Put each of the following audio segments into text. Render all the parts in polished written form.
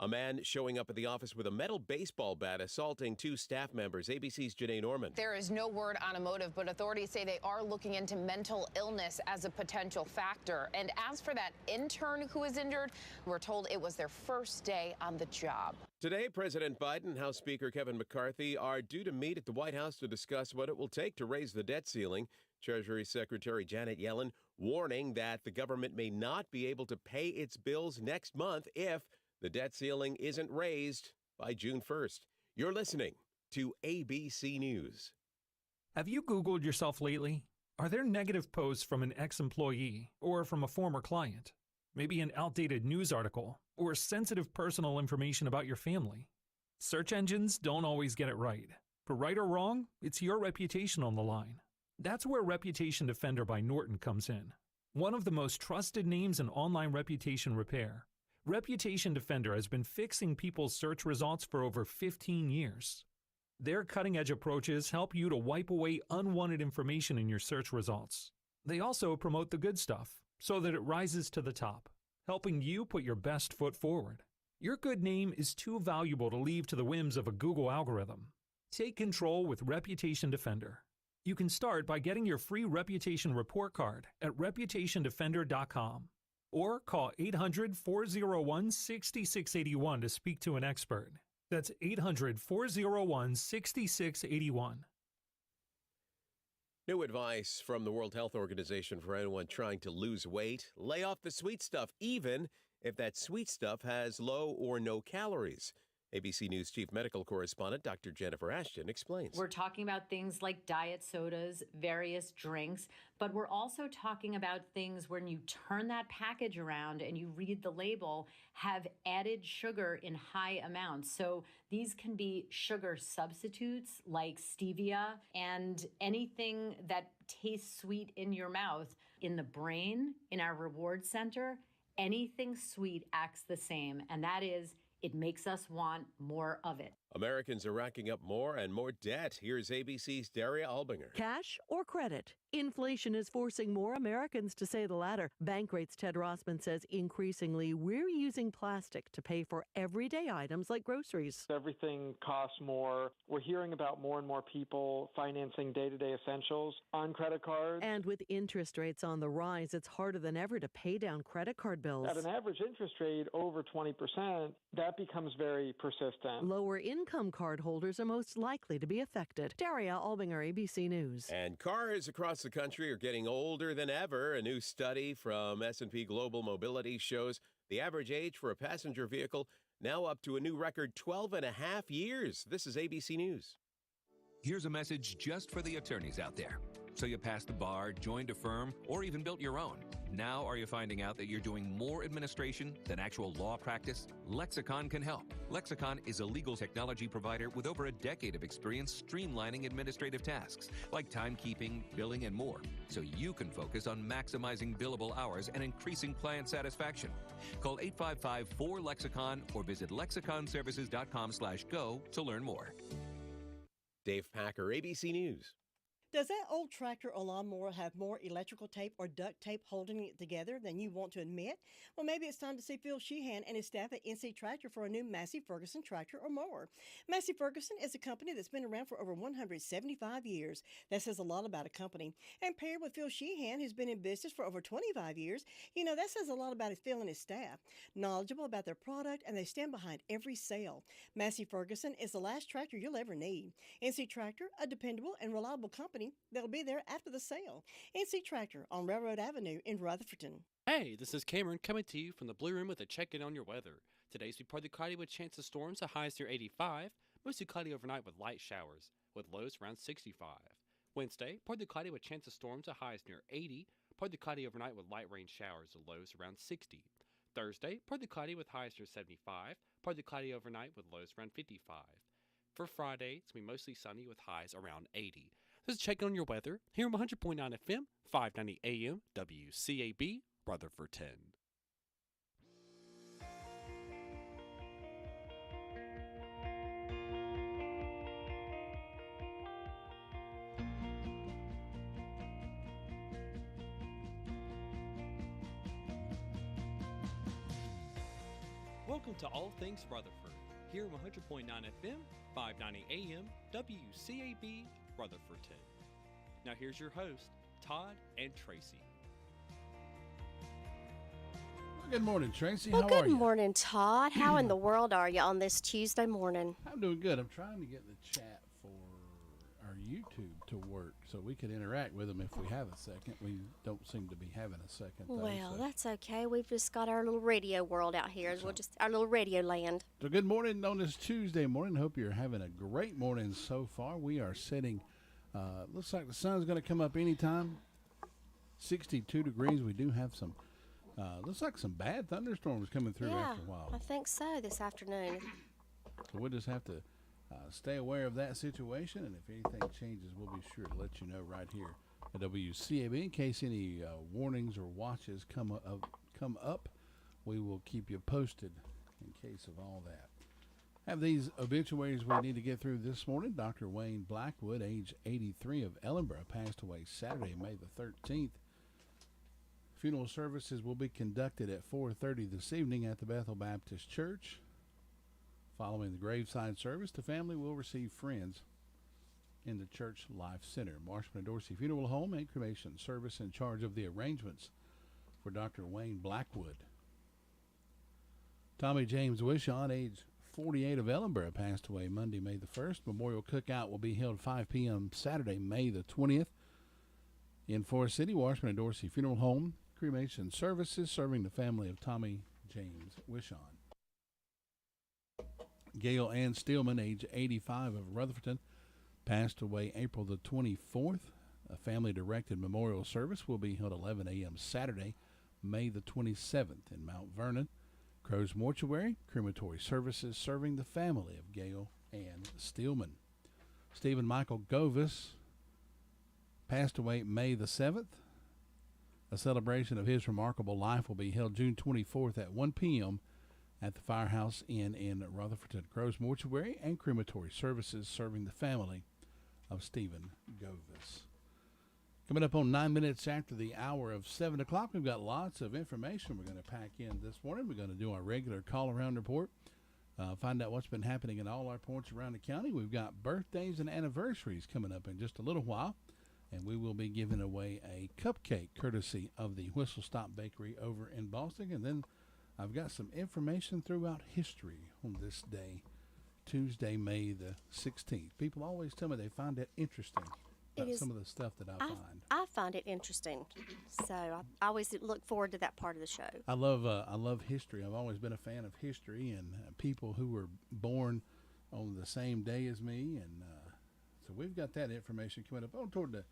A man showing up at the office with a metal baseball bat assaulting two staff members. ABC's Janae Norman. There is no word on a motive, but authorities say they are looking into mental illness as a potential factor. And as for that intern who was injured, we're told it was their first day on the job. Today, President Biden and House Speaker Kevin McCarthy are due to meet at the White House to discuss what it will take to raise the debt ceiling. Treasury Secretary Janet Yellen warning that the government may not be able to pay its bills next month if the debt ceiling isn't raised by June 1st. You're listening to ABC News. Have you Googled yourself lately? Are there negative posts from an ex-employee or from a former client? Maybe an outdated news article or sensitive personal information about your family? Search engines don't always get it right. But right or wrong, it's your reputation on the line. That's where Reputation Defender by Norton comes in. One of the most trusted names in online reputation repair, Reputation Defender has been fixing people's search results for over 15 years. Their cutting-edge approaches help you to wipe away unwanted information in your search results. They also promote the good stuff so that it rises to the top, helping you put your best foot forward. Your good name is too valuable to leave to the whims of a Google algorithm. Take control with Reputation Defender. You can start by getting your free reputation report card at reputationdefender.com or call 800-401-6681 to speak to an expert. That's 800-401-6681. New advice from the World Health Organization for anyone trying to lose weight. Lay off the sweet stuff, even if that sweet stuff has low or no calories. ABC News Chief Medical Correspondent Dr. Jennifer Ashton explains. We're talking about things like diet sodas, various drinks, but we're also talking about things when you turn that package around and you read the label, have added sugar in high amounts. So these can be sugar substitutes like stevia and anything that tastes sweet in your mouth. In the brain, in our reward center, anything sweet acts the same, and that is it makes us want more of it. Americans are racking up more and more debt. Here's ABC's Daria Albinger. Cash or credit? Inflation is forcing more Americans to say the latter. Bankrate's Ted Rossman says increasingly we're using plastic to pay for everyday items like groceries. Everything costs more. We're hearing about more and more people financing day-to-day essentials on credit cards. And with interest rates on the rise, it's harder than ever to pay down credit card bills. At an average interest rate over 20%, that becomes very persistent. Lower income card holders are most likely to be affected. Daria Albinger, ABC News. And cars across the country are getting older than ever. A new study from S&P Global Mobility shows the average age for a passenger vehicle now up to a new record 12 and a half years. This is ABC News. Here's a message just for the attorneys out there. So you passed the bar, joined a firm, or even built your own. Now are you finding out that you're doing more administration than actual law practice? Lexicon can help. Lexicon is a legal technology provider with over a decade of experience streamlining administrative tasks like timekeeping, billing, and more, so you can focus on maximizing billable hours and increasing client satisfaction. Call 855-4-LEXICON or visit lexiconservices.com/go to learn more. Dave Packer, ABC News. Does that old tractor or lawnmower have more electrical tape or duct tape holding it together than you want to admit? Well, maybe it's time to see Phil Sheehan and his staff at NC Tractor for a new Massey Ferguson tractor or mower. Massey Ferguson is a company that's been around for over 175 years. That says a lot about a company. And paired with Phil Sheehan, who's been in business for over 25 years, that says a lot about his Phil and his staff. Knowledgeable about their product, and they stand behind every sale. Massey Ferguson is the last tractor you'll ever need. NC Tractor, a dependable and reliable company that'll be there after the sale. NC Tractor on Railroad Avenue in Rutherfordton. Hey, this is Cameron coming to you from the Blue Room with a check-in on your weather. Today's be partly cloudy with chance of storms, the highs near 85. Mostly cloudy overnight with light showers, with lows around 65. Wednesday, partly cloudy with chance of storms, the highs near 80. Partly cloudy overnight with light rain showers, the lows around 60. Thursday, partly cloudy with highs near 75. Partly cloudy overnight with lows around 55. For Friday, it's going to be mostly sunny with highs around 80. This is checking on your weather here on 100.9 FM, 590 AM, WCAB, Rutherfordton. Welcome to All Things Rutherford, here on 100.9 FM, 590 AM, WCAB Rutherfordton. Now here's your host, Todd and Tracy. Good morning, Tracy. Well, How are good you? morning, Todd. How in the world are you on this Tuesday morning? I'm doing good. I'm trying to get the chat for our YouTube to work so we could interact with them if we have a second. We don't seem to be having a second, though. Well, that's okay. We've just got our little radio world out here. We'll just our little radio land. So good morning on this Tuesday morning. Hope you're having a great morning so far. We are sitting, looks like the sun's going to come up anytime. 62 degrees. We do have some, looks like some bad thunderstorms coming through after a while. I think so this afternoon. So we'll just have to stay aware of that situation, and if anything changes, we'll be sure to let you know right here at WCAB. In case any warnings or watches come up, we will keep you posted in case of all that. Have these obituaries we need to get through this morning. Dr. Wayne Blackwood, age 83, of Ellenborough, passed away Saturday, May the 13th. Funeral services will be conducted at 4:30 this evening at the Bethel Baptist Church. Following the graveside service, the family will receive friends in the Church Life Center. Marshman and Dorsey Funeral Home and Cremation Service in charge of the arrangements for Dr. Wayne Blackwood. Tommy James Wishon, age 48, of Ellenborough, passed away Monday, May the 1st. Memorial Cookout will be held 5 p.m. Saturday, May the 20th. In Forest City, Marshman and Dorsey Funeral Home, Cremation Services serving the family of Tommy James Wishon. Gail Ann Steelman, age 85, of Rutherfordton, passed away April the 24th. A family-directed memorial service will be held 11 a.m. Saturday, May the 27th in Mount Vernon. Crow's Mortuary, Crematory Services serving the family of Gail Ann Steelman. Stephen Michael Govis passed away May the 7th. A celebration of his remarkable life will be held June 24th at 1 p.m. at the Firehouse Inn in Rutherfordton. Crow's Mortuary and Crematory Services serving the family of Stephen Govis. Coming up on 9 minutes after the hour of 7 o'clock, we've got lots of information we're going to pack in this morning. We're going to do our regular call-around report, find out what's been happening in all our points around the county. We've got birthdays and anniversaries coming up in just a little while, and we will be giving away a cupcake courtesy of the Whistle Stop Bakery over in Boston. And then I've got some information throughout history on this day, Tuesday, May the 16th. People always tell me they find it interesting about some of the stuff that I find. I find it interesting, so I always look forward to that part of the show. I love history. I've always been a fan of history and people who were born on the same day as me, and so we've got that information coming up on toward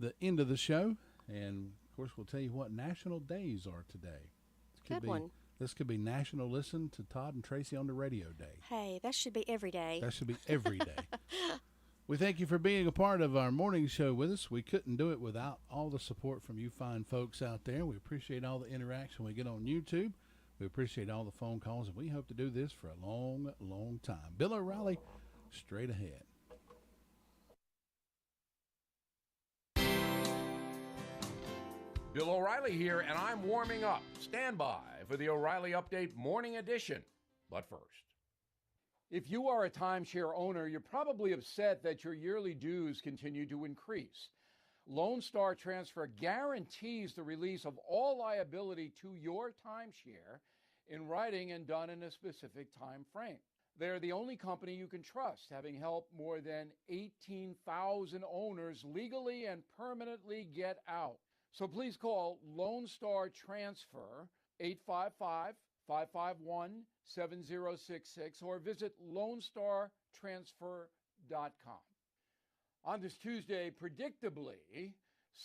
the end of the show, and of course we'll tell you what national days are today. Good one. This could be National Listen to Todd and Tracy on the Radio Day. Hey, that should be every day. That should be every day. We thank you for being a part of our morning show with us. We couldn't do it without all the support from you fine folks out there. We appreciate all the interaction we get on YouTube. We appreciate all the phone calls, and we hope to do this for a long, long time. Bill O'Reilly, straight ahead. Bill O'Reilly here, and I'm warming up. Stand by for the O'Reilly Update Morning Edition. But first, if you are a timeshare owner, you're probably upset that your yearly dues continue to increase. Lone Star Transfer guarantees the release of all liability to your timeshare in writing and done in a specific time frame. They're the only company you can trust, having helped more than 18,000 owners legally and permanently get out. So please call Lone Star Transfer 855-551-7066 or visit LoneStarTransfer.com. On this Tuesday, predictably,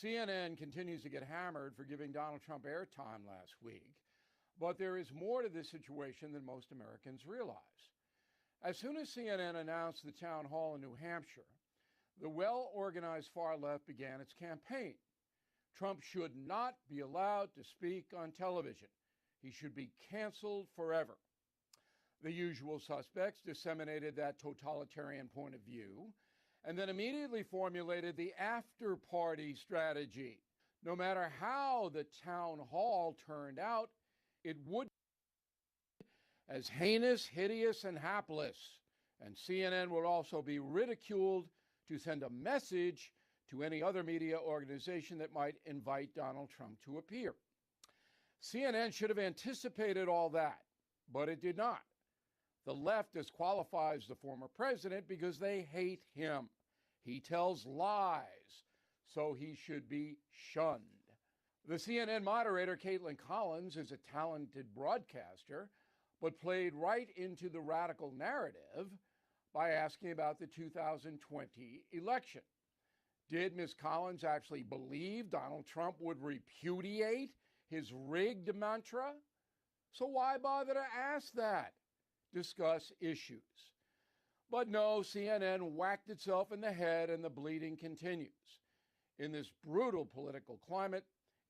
CNN continues to get hammered for giving Donald Trump airtime last week. But there is more to this situation than most Americans realize. As soon as CNN announced the town hall in New Hampshire, the well-organized far left began its campaign. Trump should not be allowed to speak on television. He should be canceled forever. The usual suspects disseminated that totalitarian point of view and then immediately formulated the after-party strategy. No matter how the town hall turned out, it would, as heinous, hideous, and hapless. And CNN will also be ridiculed to send a message to any other media organization that might invite Donald Trump to appear. CNN should have anticipated all that, but it did not. The left disqualifies the former president because they hate him. He tells lies, so he should be shunned. The CNN moderator, Caitlin Collins, is a talented broadcaster, but played right into the radical narrative by asking about the 2020 election. Did Ms. Collins actually believe Donald Trump would repudiate his rigged mantra? So why bother to ask that? Discuss issues. But no, CNN whacked itself in the head and the bleeding continues. In this brutal political climate,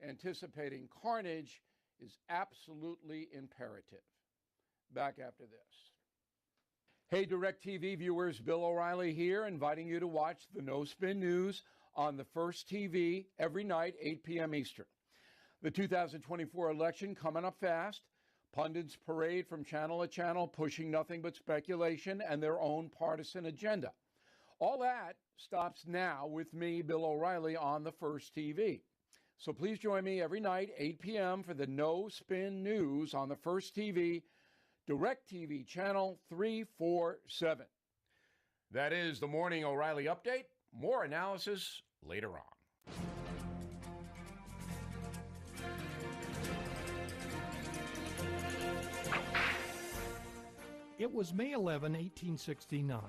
anticipating carnage is absolutely imperative. Back after this. Hey, DirecTV viewers, Bill O'Reilly here, inviting you to watch the No Spin News on the First TV every night, 8 p.m. Eastern. The 2024 election coming up fast. Pundits parade from channel to channel, pushing nothing but speculation and their own partisan agenda. All that stops now with me, Bill O'Reilly, on the First TV. So please join me every night, 8 p.m. for the No Spin News on the First TV, DirecTV channel 347. That is the Morning O'Reilly Update. More analysis later on. It was May 11, 1869.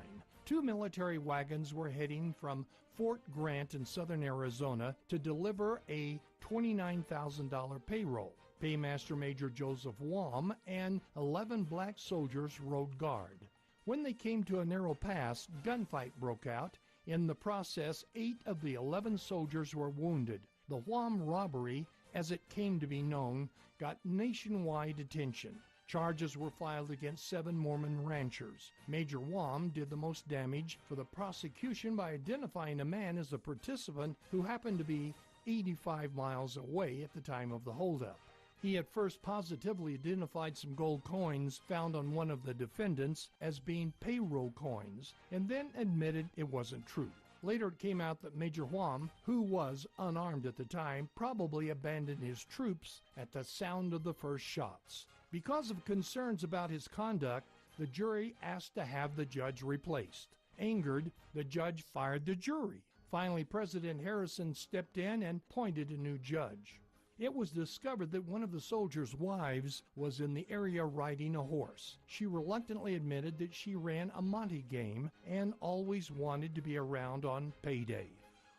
Two military wagons were heading from Fort Grant in southern Arizona to deliver a $29,000 payroll. Paymaster Major Joseph Wam and 11 black soldiers rode guard. When they came to a narrow pass, gunfight broke out. In the process, 8 of the 11 soldiers were wounded. The Wam robbery, as it came to be known, got nationwide attention. Charges were filed against 7 Mormon ranchers. Major Wam did the most damage for the prosecution by identifying a man as the participant who happened to be 85 miles away at the time of the holdup. He at first positively identified some gold coins found on one of the defendants as being payroll coins, and then admitted it wasn't true. Later it came out that Major Wam, who was unarmed at the time, probably abandoned his troops at the sound of the first shots. Because of concerns about his conduct, the jury asked to have the judge replaced. Angered, the judge fired the jury. Finally, President Harrison stepped in and appointed a new judge. It was discovered that one of the soldiers' wives was in the area riding a horse. She reluctantly admitted that she ran a Monte game and always wanted to be around on payday.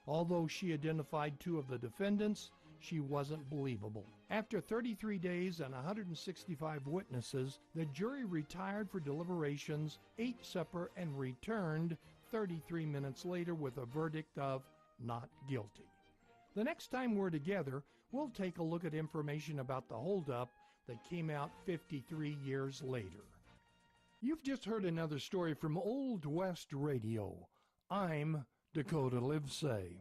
Although she identified 2 of the defendants, she wasn't believable. After 33 days and 165 witnesses, the jury retired for deliberations, ate supper, and returned 33 minutes later with a verdict of not guilty. The next time we're together, we'll take a look at information about the holdup that came out 53 years later. You've just heard another story from Old West Radio. I'm Dakota Livesay.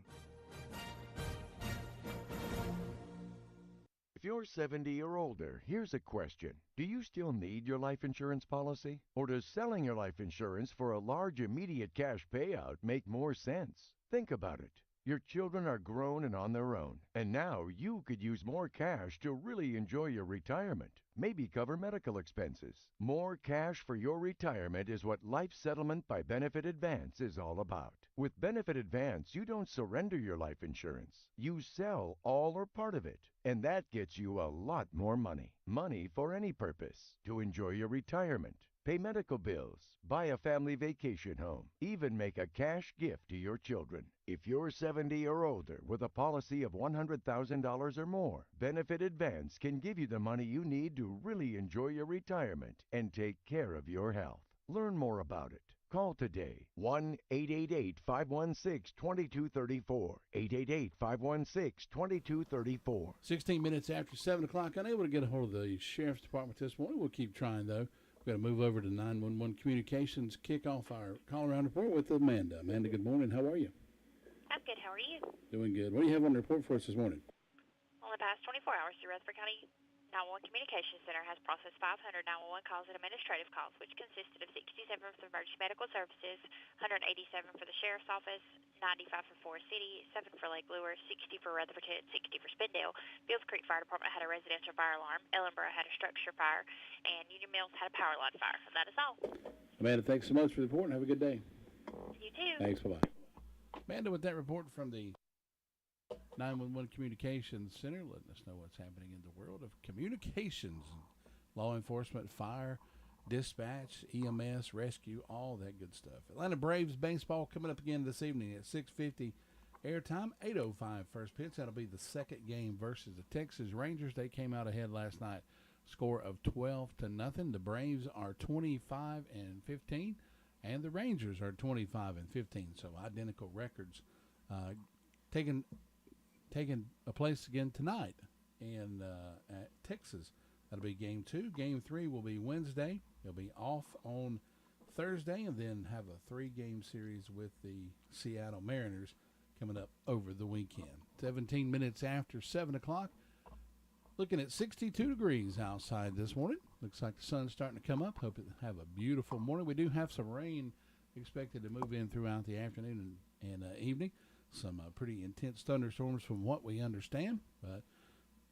If you're 70 or older, here's a question. Do you still need your life insurance policy? Or does selling your life insurance for a large immediate cash payout make more sense? Think about it. Your children are grown and on their own, and now you could use more cash to really enjoy your retirement. Maybe cover medical expenses. More cash for your retirement is what Life Settlement by Benefit Advance is all about. With Benefit Advance, you don't surrender your life insurance. You sell all or part of it, and that gets you a lot more money. Money for any purpose. To enjoy your retirement, pay medical bills, buy a family vacation home, even make a cash gift to your children. If you're 70 or older with a policy of $100,000 or more, Benefit Advance can give you the money you need to really enjoy your retirement and take care of your health. Learn more about it. Call today, 1-888-516-2234, 888-516-2234. 16 minutes after 7 o'clock, unable to get a hold of the Sheriff's Department this morning. We'll keep trying, though. We've got to move over to 911 Communications, kick off our call-around report with Amanda. Amanda, good morning. How are you? I'm good. How are you? Doing good. What do you have on the report for us this morning? Well, the past 24 hours through Rutherford County 911 Communications Center has processed 500 911 calls and administrative calls, which consisted of 67 for emergency medical services, 187 for the Sheriff's Office, 95 for Forest City, 7 for Lake Lure, 60 for Rutherford, 60 for Spindale. Fields Creek Fire Department had a residential fire alarm. Ellenboro had a structure fire, and Union Mills had a power line fire. And that is all. Amanda, thanks so much for the report and have a good day. You too. Thanks, bye-bye. Amanda with that report from the 911 Communications Center, letting us know what's happening in the world of communications, law enforcement, fire, dispatch, EMS, rescue, all that good stuff. Atlanta Braves baseball coming up again this evening at 6:50 airtime, 8:05 first pitch. That'll be the second game versus the Texas Rangers. They came out ahead last night, score of 12-0. The Braves are 25-15, and the Rangers are 25-15. So identical records, taking a place again tonight in at Texas. That'll be game 2. Game 3 will be Wednesday. They'll be off on Thursday and then have a 3-game series with the Seattle Mariners coming up over the weekend. 17 minutes after 7 o'clock. Looking at 62 degrees outside this morning. Looks like the sun's starting to come up. Hope you have a beautiful morning. We do have some rain expected to move in throughout the afternoon and evening. Some pretty intense thunderstorms from what we understand, but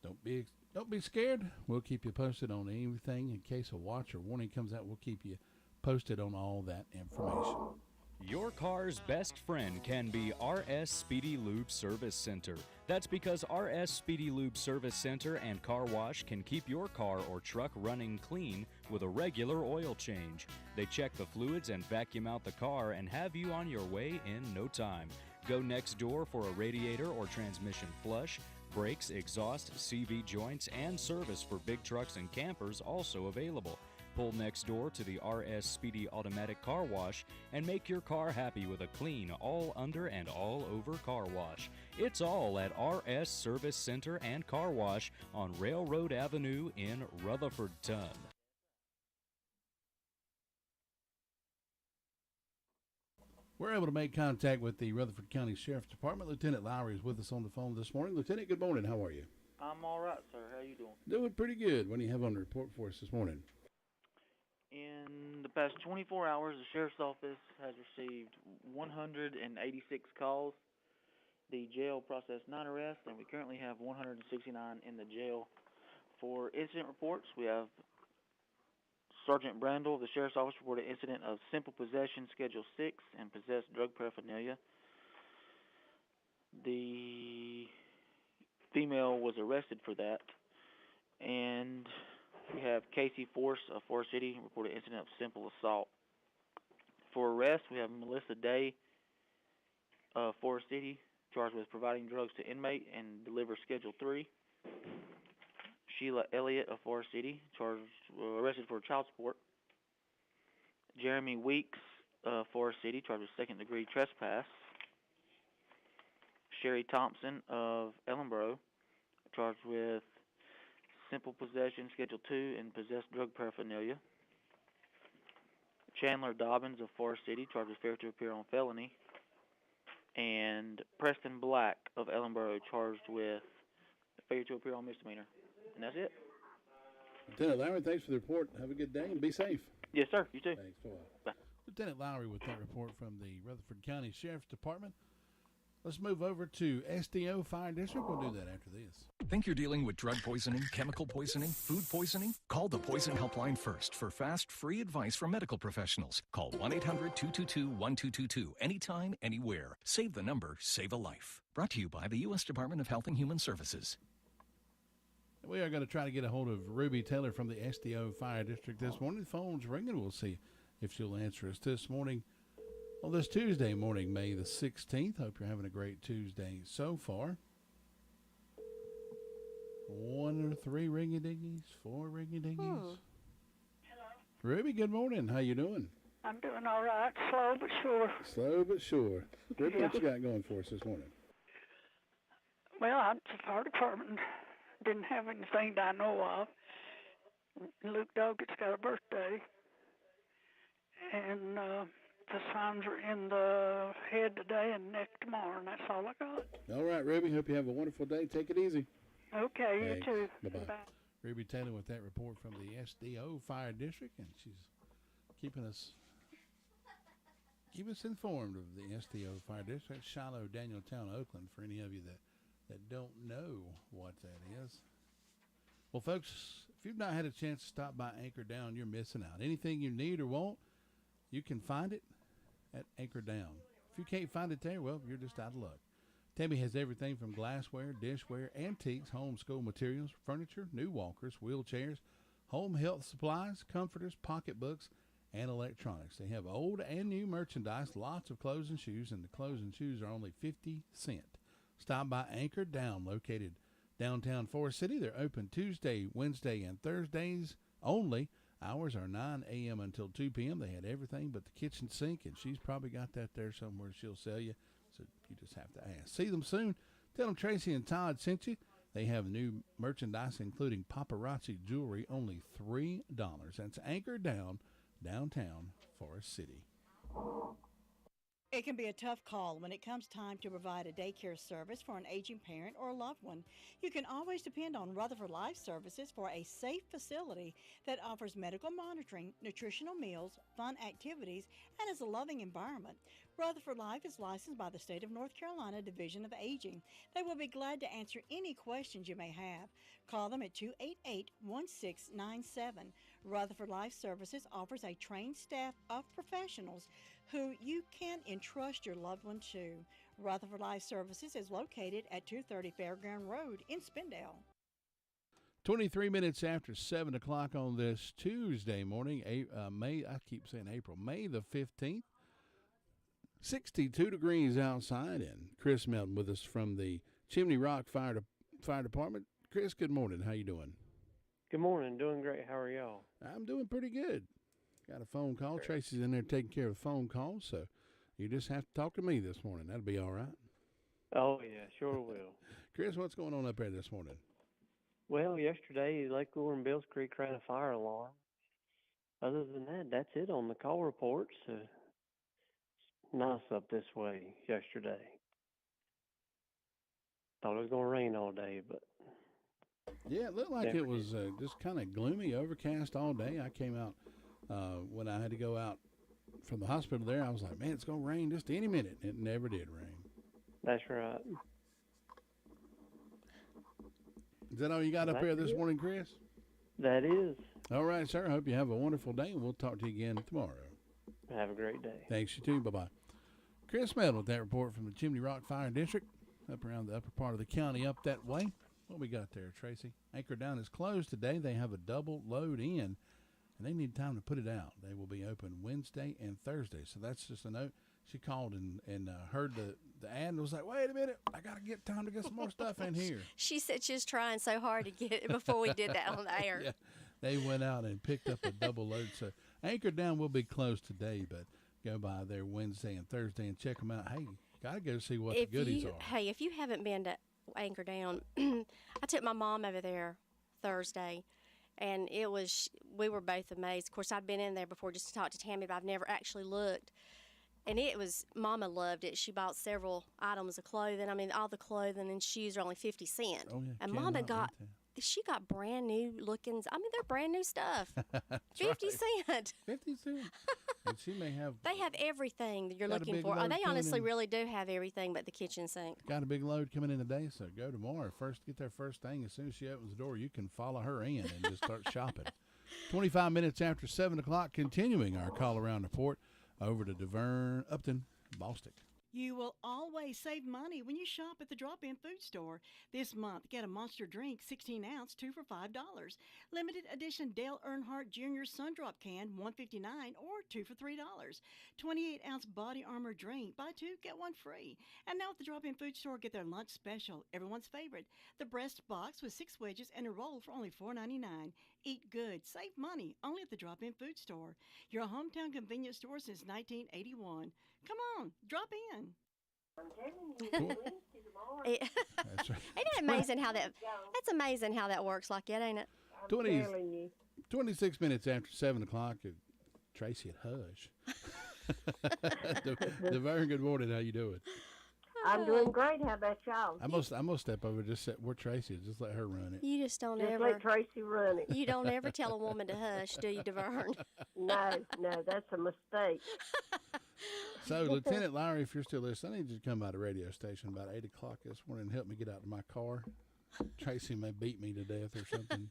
don't be scared. We'll keep you posted on anything. In case a watch or warning comes out, we'll keep you posted on all that information. Your car's best friend can be RS Speedy Lube Service Center. That's because RS Speedy Lube Service Center and Car Wash can keep your car or truck running clean with a regular oil change. They check the fluids and vacuum out the car and have you on your way in no time. Go next door for a radiator or transmission flush, brakes, exhaust, CV joints, and service for big trucks and campers also available. Pull next door to the RS Speedy Automatic Car Wash and make your car happy with a clean, all under and all over car wash. It's all at RS Service Center and Car Wash on Railroad Avenue in Rutherfordton. We're able to make contact with the Rutherford County Sheriff's Department. Lieutenant Lowry is with us on the phone this morning. Lieutenant, good morning. How are you? I'm all right, sir. How you doing? Doing pretty good. What do you have on the report for us this morning? In the past 24 hours, the Sheriff's Office has received 186 calls. The jail processed 9 arrests, and we currently have 169 in the jail. For incident reports, we have Sergeant Brandel of the Sheriff's Office reported an incident of simple possession, Schedule 6, and possessed drug paraphernalia. The female was arrested for that. And we have Casey Force of Forest City reported an incident of simple assault. For arrest, we have Melissa Day of Forest City charged with providing drugs to inmate and deliver Schedule 3. Sheila Elliott of Forest City arrested for child support. Jeremy Weeks of Forest City charged with second-degree trespass. Sherry Thompson of Ellenboro charged with simple possession, Schedule 2, and possessed drug paraphernalia. Chandler Dobbins of Forest City charged with failure to appear on felony. And Preston Black of Ellenboro charged with failure to appear on misdemeanor. And that's it. Lieutenant Lowry, thanks for the report. Have a good day and be safe. Yes, sir. You too. Thanks. Bye. Bye. Lieutenant Lowry with that report from the Rutherford County Sheriff's Department. Let's move over to SDO Fire District. We'll do that after this. Think you're dealing with drug poisoning, chemical poisoning, food poisoning? Call the Poison Helpline first for fast, free advice from medical professionals. Call 1-800-222-1222 anytime, anywhere. Save the number, save a life. Brought to you by the U.S. Department of Health and Human Services. We are going to try to get a hold of Ruby Taylor from the SDO Fire District this morning. The phone's ringing. We'll see if she'll answer us this morning on this Tuesday morning, May the 16th. Hope you're having a great Tuesday so far. 1 or 3 ring-a-dingies, 4 ring-a-dingies. Hello. Ruby, good morning. How you doing? I'm doing all right, slow but sure. Slow but sure. Ruby, what you got going for us this morning? Well, the fire department didn't have anything that I know of. Luke Doggett's got a birthday, and the signs are in the head today and neck tomorrow, and that's all I got. All right, Ruby. Hope you have a wonderful day. Take it easy. Okay, Thanks. you too. Bye-bye. Bye. Ruby Taylor with that report from the SDO Fire District, and she's keeping us informed of the SDO Fire District. That's Shiloh, Danieltown, Oakland, for any of you that don't know what that is. Well, folks, if you've not had a chance to stop by Anchor Down, you're missing out. Anything you need or want, you can find it at Anchor Down. If you can't find it there, well, you're just out of luck. Tammy has everything from glassware, dishware, antiques, home school materials, furniture, new walkers, wheelchairs, home health supplies, comforters, pocketbooks, and electronics. They have old and new merchandise, lots of clothes and shoes, and the clothes and shoes are only 50 cents. Stop by Anchor Down, located downtown Forest City. They're open Tuesday, Wednesday, and Thursdays only. Hours are 9 a.m. until 2 p.m. They had everything but the kitchen sink, and she's probably got that there somewhere she'll sell you. So you just have to ask. See them soon. Tell them Tracy and Todd sent you. They have new merchandise, including paparazzi jewelry, only $3. That's Anchor Down, downtown Forest City. It can be a tough call when it comes time to provide a daycare service for an aging parent or a loved one. You can always depend on Rutherford Life Services for a safe facility that offers medical monitoring, nutritional meals, fun activities, and is a loving environment. Rutherford Life is licensed by the State of North Carolina Division of Aging. They will be glad to answer any questions you may have. Call them at 288-1697. Rutherford Life Services offers a trained staff of professionals who you can entrust your loved one to. Rutherford Life Services is located at 230 Fairground Road in Spindale. 23 minutes after 7 o'clock on this Tuesday morning, May the 15th. 62 degrees outside, and Chris Melton with us from the Chimney Rock Fire Department. Chris, good morning. How you doing? Good morning. Doing great. How are y'all? I'm doing pretty good. Got a phone call. Sure. Tracy's in there taking care of the phone call, so you just have to talk to me this morning. That'll be all right. Oh, yeah, sure will. Chris, what's going on up there this morning? Well, yesterday, Lake Lure and Bills Creek ran a fire alarm. Other than that, that's it on the call reports. Nice up this way yesterday. Thought it was going to rain all day, but... Yeah, it looked like it was just kind of gloomy, overcast all day. I came out when I had to go out from the hospital there. I was like, man, it's going to rain just any minute. It never did rain. That's right. Is that all you got up there this morning, Chris? That is. All right, sir. I hope you have a wonderful day, and we'll talk to you again tomorrow. Have a great day. Thanks, you too. Bye-bye. Chris Meadow with that report from the Chimney Rock Fire District, up around the upper part of the county, up that way. What we got there, Tracy? Anchor Down is closed today. They have a double load in, and they need time to put it out. They will be open Wednesday and Thursday. So that's just a note. She called and heard the ad and was like, wait a minute, I got to get time to get some more stuff in here. She said she was trying so hard to get it before we did that on the air. Yeah, they went out and picked up a double load. So Anchor Down will be closed today, but go by there Wednesday and Thursday and check them out. Hey, got to go see what the goodies are. Hey, if you haven't been to Anchor Down, I took my mom over there Thursday, and we were both amazed. Of course, I'd been in there before just to talk to Tammy, but I've never actually looked. And Mama loved it. She bought several items of clothing. I mean, all the clothing and shoes are only 50 cents. Oh, yeah. And Mama she got brand new lookings. I mean, they're brand new stuff. 50 cents. 50 cents. And she may have. They have everything that you're looking for. They honestly really do have everything but the kitchen sink. Got a big load coming in today, so go tomorrow. Get there first thing. As soon as she opens the door, you can follow her in and just start shopping. 25 minutes after 7 o'clock, continuing our call around report over to DeVern, Upton, Bostic. You will always save money when you shop at the drop-in food store. This month, get a Monster drink, 16-ounce, 2 for $5. Limited edition Dale Earnhardt Jr. Sundrop can, $1.59 or 2 for $3. 28-ounce Body Armor drink, buy 2, get 1 free. And now at the drop-in food store, get their lunch special, everyone's favorite. The breast box with 6 wedges and a roll for only $4.99. Eat good, save money, only at the drop-in food store. Your hometown convenience store since 1981. Come on, drop in. That's right. Isn't it amazing how that's amazing how that works like that, ain't it? 26 minutes after 7 o'clock, Tracy at Hush. DeVern, good morning. How you doing? I'm doing great. How about y'all? I'm gonna step over just sit where Tracy is. Just let her run it. You just don't Just ever let Tracy run it. You don't ever tell a woman to hush, do you, DeVern? No, that's a mistake. So, Lieutenant Lowry, if you're still listening, I need you to come by the radio station about 8 o'clock this morning and help me get out to my car. Tracy may beat me to death or something.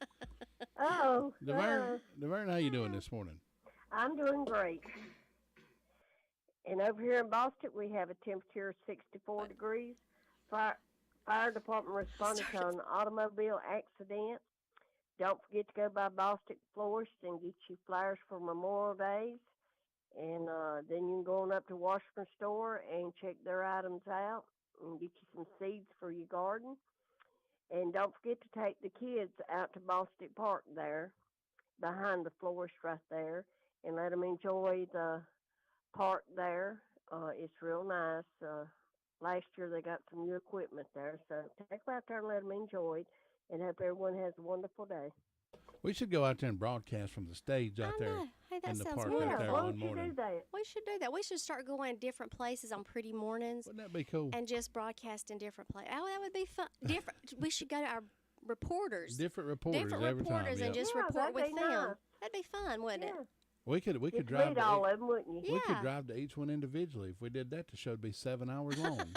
Oh. DeVern, how you doing this morning? I'm doing great. And over here in Boston, we have a temperature of 64 degrees. Fire department responded to an automobile accident. Don't forget to go by Boston Florist and get you flowers for Memorial Days. And then you can go on up to Washington Store and check their items out and get you some seeds for your garden. And don't forget to take the kids out to Boston Park there, behind the florist right there, and let them enjoy the park there. It's real nice. Last year they got some new equipment there, so take them out there and let them enjoy it, and hope everyone has a wonderful day. We should go out there and broadcast from the stage out there Hey, that in the sounds park wonderful. out there Why one don't you morning. do that? We should do that. We should start going different places on pretty mornings. Wouldn't that be cool? And just broadcast in different places. Oh, that would be fun. We should go to our reporters. Different reporters every time. And Yep. just Yeah, report that'd with be them. nice. That'd be fun, wouldn't it? We could You'd drive meet to all of them, wouldn't you? We could Yeah. drive to each one individually. If we did that, the show'd be 7 hours long.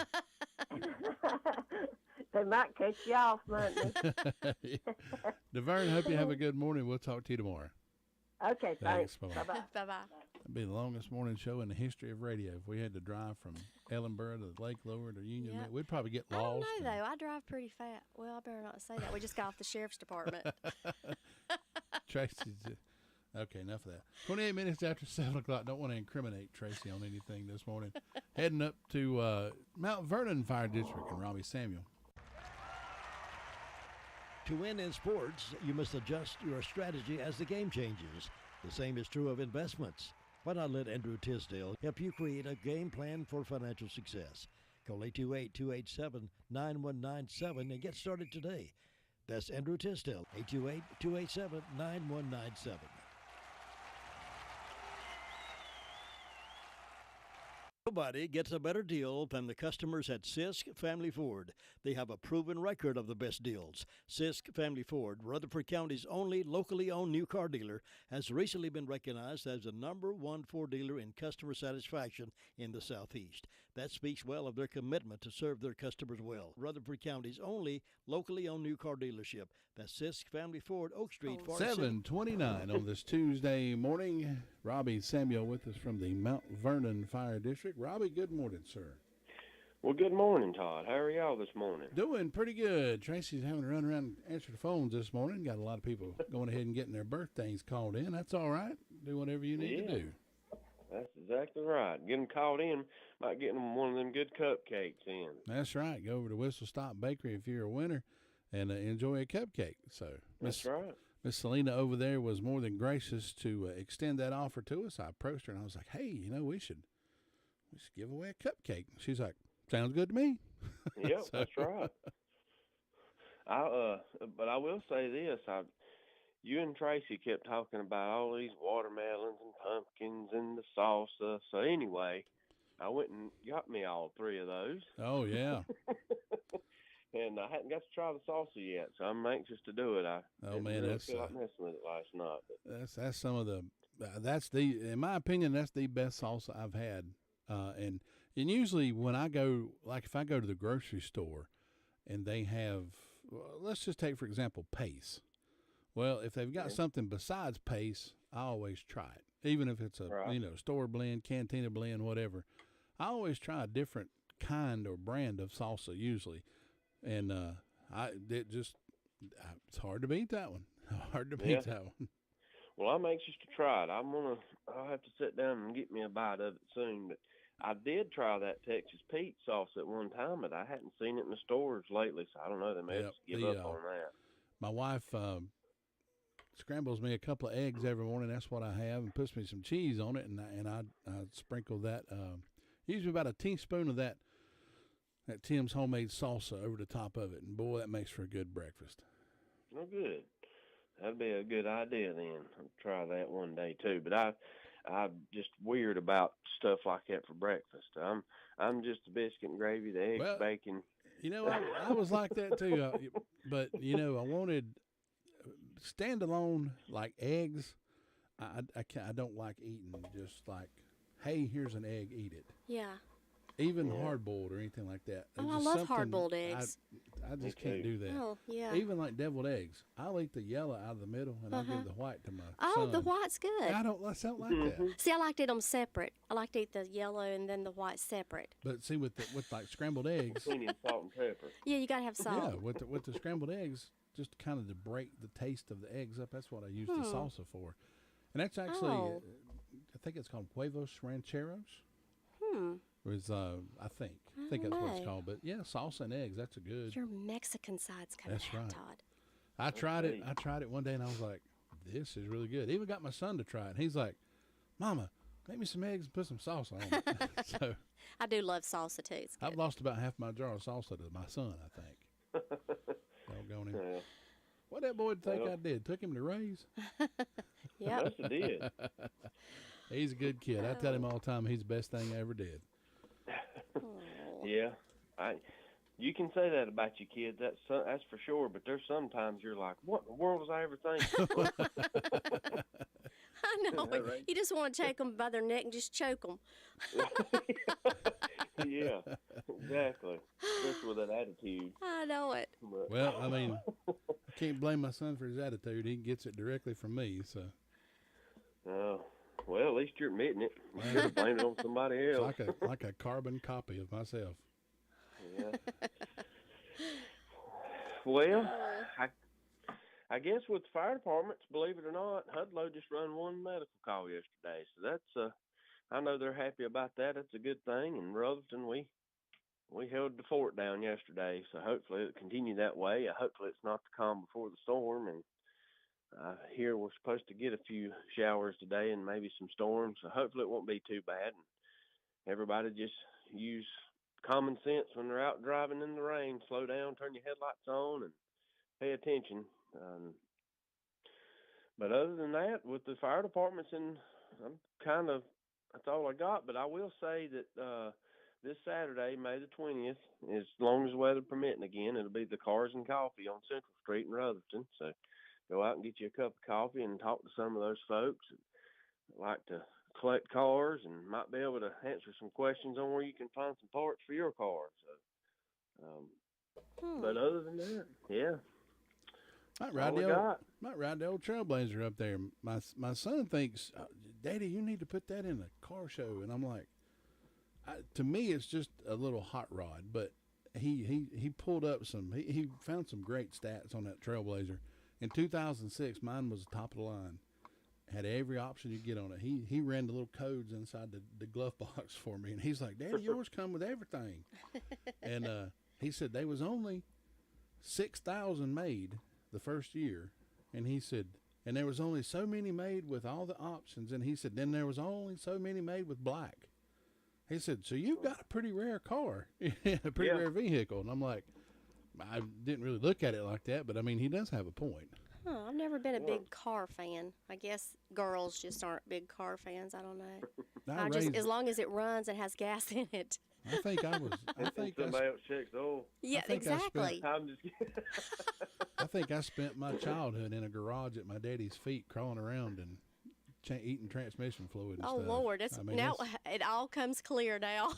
They might cut you off, mightn't they? DeVern, hope you have a good morning. We'll talk to you tomorrow. Okay, thanks. Bye-bye. Bye-bye. Bye-bye. That'd be the longest morning show in the history of radio. If we had to drive from Ellenboro to Lake Lower to Union, Yeah. we'd probably get I don't lost. know, though. I drive pretty fast. Well, I better not say that. We just got off the sheriff's department. Tracy's okay, enough of that. 28 minutes after 7 o'clock. Don't want to incriminate Tracy on anything this morning. Heading up to Mount Vernon Fire District and Robbie Samuel. To win in sports, you must adjust your strategy as the game changes. The same is true of investments. Why not let Andrew Tisdale help you create a game plan for financial success? Call 828-287-9197 and get started today. That's Andrew Tisdale, 828-287-9197. Nobody gets a better deal than the customers at Sisk Family Ford. They have a proven record of the best deals. Sisk Family Ford, Rutherford County's only locally owned new car dealer, has recently been recognized as the #1 Ford dealer in customer satisfaction in the Southeast. That speaks well of their commitment to serve their customers well. Rutherford County's only locally owned new car dealership. That's Sisk Family Ford, Oak Street, Forest City. 7:29 on this Tuesday morning. Robbie Samuel with us from the Mount Vernon Fire District. Robbie, good morning, sir. Well, good morning, Todd. How are y'all this morning? Doing pretty good. Tracy's having to run around and answer the phones this morning. Got a lot of people going ahead and getting their birthdays called in. That's all right. Do whatever you need to do. That's exactly right. Get them called in, might get them one of them good cupcakes in. That's right. Go over to Whistle Stop Bakery if you're a winner and enjoy a cupcake. So That's right. Miss Selena over there was more than gracious to extend that offer to us. I approached her and I was like, hey, we should give away a cupcake. She's like, sounds good to me. Yep, that's right. But I will say this. You and Tracy kept talking about all these watermelons and pumpkins and the salsa. So anyway, I went and got me all 3 of those. Oh, yeah. And I hadn't got to try the salsa yet, so I'm anxious to do it. I didn't really feel like messing with it last night. But. That's some of the in my opinion, that's the best salsa I've had. And usually when I go, like if I go to the grocery store and they have, let's just take for example Pace. Well, if they've got something besides Pace, I always try it, even if it's a store blend, cantina blend, whatever. I always try a different kind or brand of salsa usually. And it's hard to beat that one. Hard to beat that one. Well, I'm anxious to try it. I'll have to sit down and get me a bite of it soon. But I did try that Texas Pete sauce at one time, but I hadn't seen it in the stores lately, so I don't know. They may have to give up on that. My wife scrambles me a couple of eggs every morning. That's what I have, and puts me some cheese on it, and I sprinkle that. Usually about a teaspoon of that Tim's homemade salsa over the top of it, and boy, that makes for a good breakfast. Oh, good. That'd be a good idea then. I'll try that one day too. But I'm just weird about stuff like that for breakfast. I'm just the biscuit and gravy, the eggs, bacon. I was like that too. But I wanted standalone like eggs. I don't like eating just like, hey, here's an egg, eat it. Yeah. Even hard-boiled or anything like that. Oh, I love hard-boiled eggs. I just can't do that. Oh, yeah. Even like deviled eggs. I'll eat the yellow out of the middle, and I'll give the white to my son. Oh, the white's good. I don't like that. See, I like to eat them separate. I like to eat the yellow and then the white separate. But see, with like scrambled eggs. Between salt and pepper. Yeah, you got to have salt. Yeah, with the scrambled eggs, just kind of to break the taste of the eggs up. That's what I use the salsa for. And that's actually, I think it's called huevos rancheros. Was I think that's what it's called. But yeah, salsa and eggs. That's a good. Your Mexican side's coming out, right. Todd. I tried it one day, and I was like, "This is really good." Even got my son to try it. And he's like, "Mama, make me some eggs and put some salsa on it." So I do love salsa too. It's good. I've lost about half my jar of salsa to my son. I think. Doggone him. Yeah. What that boy think I did? Took him to raise? Yeah. Yes, it did. He's a good kid. I tell him all the time he's the best thing I ever did. Yeah, you can say that about your kids. That's for sure. But there's sometimes you're like, what in the world was I ever thinking? I know. Right? You just want to take them by their neck and just choke them. Yeah, exactly. Especially with that attitude. I know it. But, well, I mean, I can't blame my son for his attitude. He gets it directly from me. So. Well, at least you're admitting it. You should have blamed it on somebody else. It's like a carbon copy of myself. Yeah. Well, I guess with the fire departments, believe it or not, Hudlow just run one medical call yesterday. So that's I know they're happy about that. That's a good thing. And Rutherford, we held the fort down yesterday. So hopefully it'll continue that way. Hopefully it's not the calm before the storm. And here we're supposed to get a few showers today and maybe some storms. So hopefully it won't be too bad. And everybody just use common sense when they're out driving in the rain. Slow down, turn your headlights on, and pay attention. But other than that, with the fire departments, and that's all I got. But I will say that this Saturday, May the 20th, as long as the weather permitting again, it'll be the Cars and Coffee on Central Street in Rutherford. So go out and get you a cup of coffee and talk to some of those folks that like to collect cars and might be able to answer some questions on where you can find some parts for your car. So, but other than that, yeah. Might ride the old Trailblazer up there. My son thinks, Daddy, you need to put that in a car show. And I'm like, to me, it's just a little hot rod. But he pulled up he found some great stats on that Trailblazer. In 2006, mine was the top of the line. Had every option you get on it. He ran the little codes inside the glove box for me. And he's like, Daddy, yours come with everything. And he said they was only 6,000 made the first year. And he said, and there was only so many made with all the options. And he said, then there was only so many made with black. He said, so you've got a pretty rare car, a pretty rare vehicle. And I'm like, I didn't really look at it like that, but I mean, he does have a point. Huh, I've never been a big car fan. I guess girls just aren't big car fans. I don't know. As long as it runs and has gas in it. I think I was. I think somebody else checks oil. Yeah, exactly. I think I spent my childhood in a garage at my daddy's feet, crawling around and eating transmission fluid. And stuff. Lord, now it all comes clear now.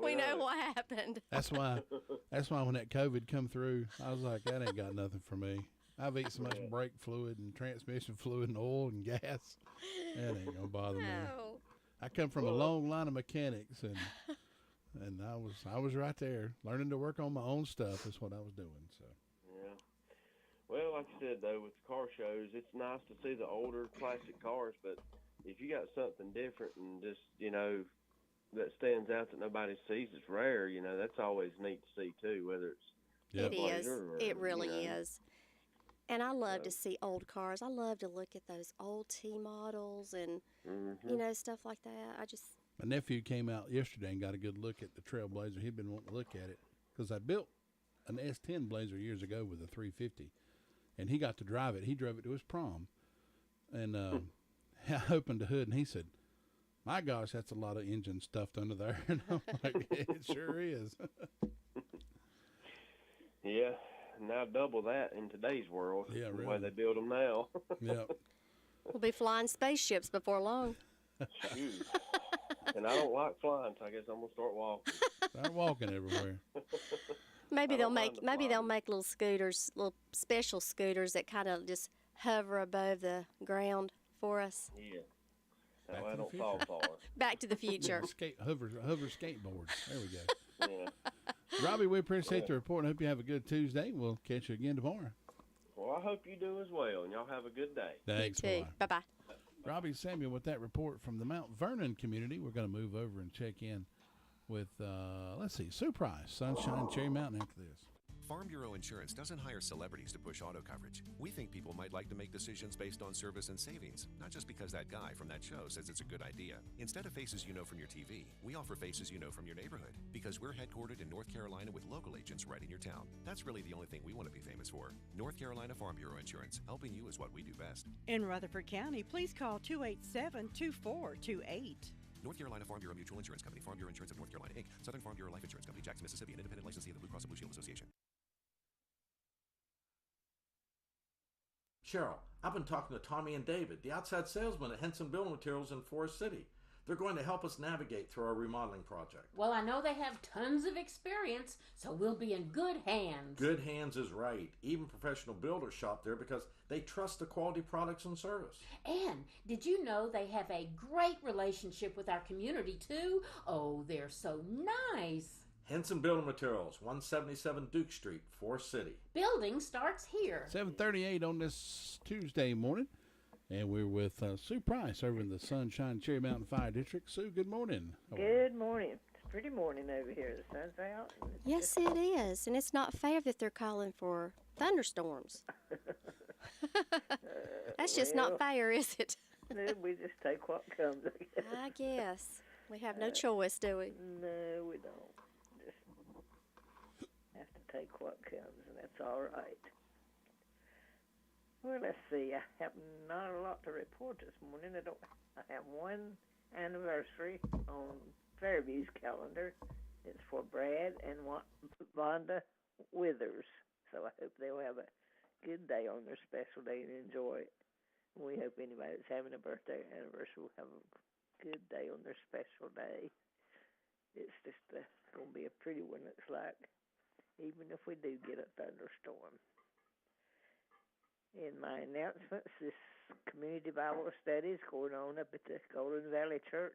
We know what happened. That's why when that COVID come through, I was like, that ain't got nothing for me. I've eaten so much brake fluid and transmission fluid and oil and gas. That ain't gonna bother me. I come from a long line of mechanics, and I was right there learning to work on my own stuff. Is what I was doing. So. Yeah. Well, like I said though, with the car shows, it's nice to see the older classic cars, but if you got something different and just that stands out that nobody sees, it's rare. That's always neat to see too. Whether it's it is, it really is. And I love to see old cars. I love to look at those old T models and stuff like that. My nephew came out yesterday and got a good look at the Trailblazer. He'd been wanting to look at it because I built an S10 Blazer years ago with a 350, and he got to drive it. He drove it to his prom, and I opened the hood, and he said, "My gosh, that's a lot of engine stuffed under there." And I'm like, "It sure is." Yeah, now double that in today's world. Yeah, The way really. they build them now. Yep. We'll be flying spaceships before long. Shoot. And I don't like flying, so I guess I'm gonna start walking. Start walking everywhere. Maybe I they'll don't make mind the maybe they'll flying. make little scooters, little special scooters that kind of just hover above the ground for us. Yeah. Back That to way I the don't future. fall far. Back to the future. Hover skateboards. There we go. Yeah. Robbie, we appreciate the report and hope you have a good Tuesday. We'll catch you again tomorrow. Well, I hope you do as well, and y'all have a good day. Thanks. You too. Bye-bye. Robbie Samuel with that report from the Mount Vernon community. We're going to move over and check in with, let's see, Sue Price, Sunshine Cherry Mountain after this. Farm Bureau Insurance doesn't hire celebrities to push auto coverage. We think people might like to make decisions based on service and savings, not just because that guy from that show says it's a good idea. Instead of faces you know from your TV, we offer faces you know from your neighborhood, because we're headquartered in North Carolina with local agents right in your town. That's really the only thing we want to be famous for. North Carolina Farm Bureau Insurance, helping you is what we do best. In Rutherford County, please call 287-2428. North Carolina Farm Bureau Mutual Insurance Company, Farm Bureau Insurance of North Carolina, Inc., Southern Farm Bureau Life Insurance Company, Jackson, Mississippi, an independent licensee of the Blue Cross and Blue Shield Association. Cheryl, I've been talking to Tommy and David, the outside salesmen at Henson Building Materials in Forest City. They're going to help us navigate through our remodeling project. Well, I know they have tons of experience, so we'll be in good hands. Good hands is right. Even professional builders shop there because they trust the quality products and service. And did you know they have a great relationship with our community, too? Oh, they're so nice. Henson Building Materials, 177 Duke Street, Forest City. Building starts here. 7:38 on this Tuesday morning. And we're with Sue Price over in the Sunshine Cherry Mountain Fire District. Sue, good morning. Good morning. It's a pretty morning over here. The sun's out. Yes, it is. And it's not fair that they're calling for thunderstorms. That's just not fair, is it? We just take what comes, I guess. I guess. We have no choice, do we? No, we don't. Just have to take what comes, and that's all right. Well, let's see. I have not a lot to report this morning. I have one anniversary on Fairview's calendar. It's for Brad and Vonda Withers. So I hope they'll have a good day on their special day and enjoy it. We hope anybody that's having a birthday or anniversary will have a good day on their special day. It's just going to be a pretty one, looks like, even if we do get a thunderstorm. In my announcements, this community Bible study is going on up at the Golden Valley Church,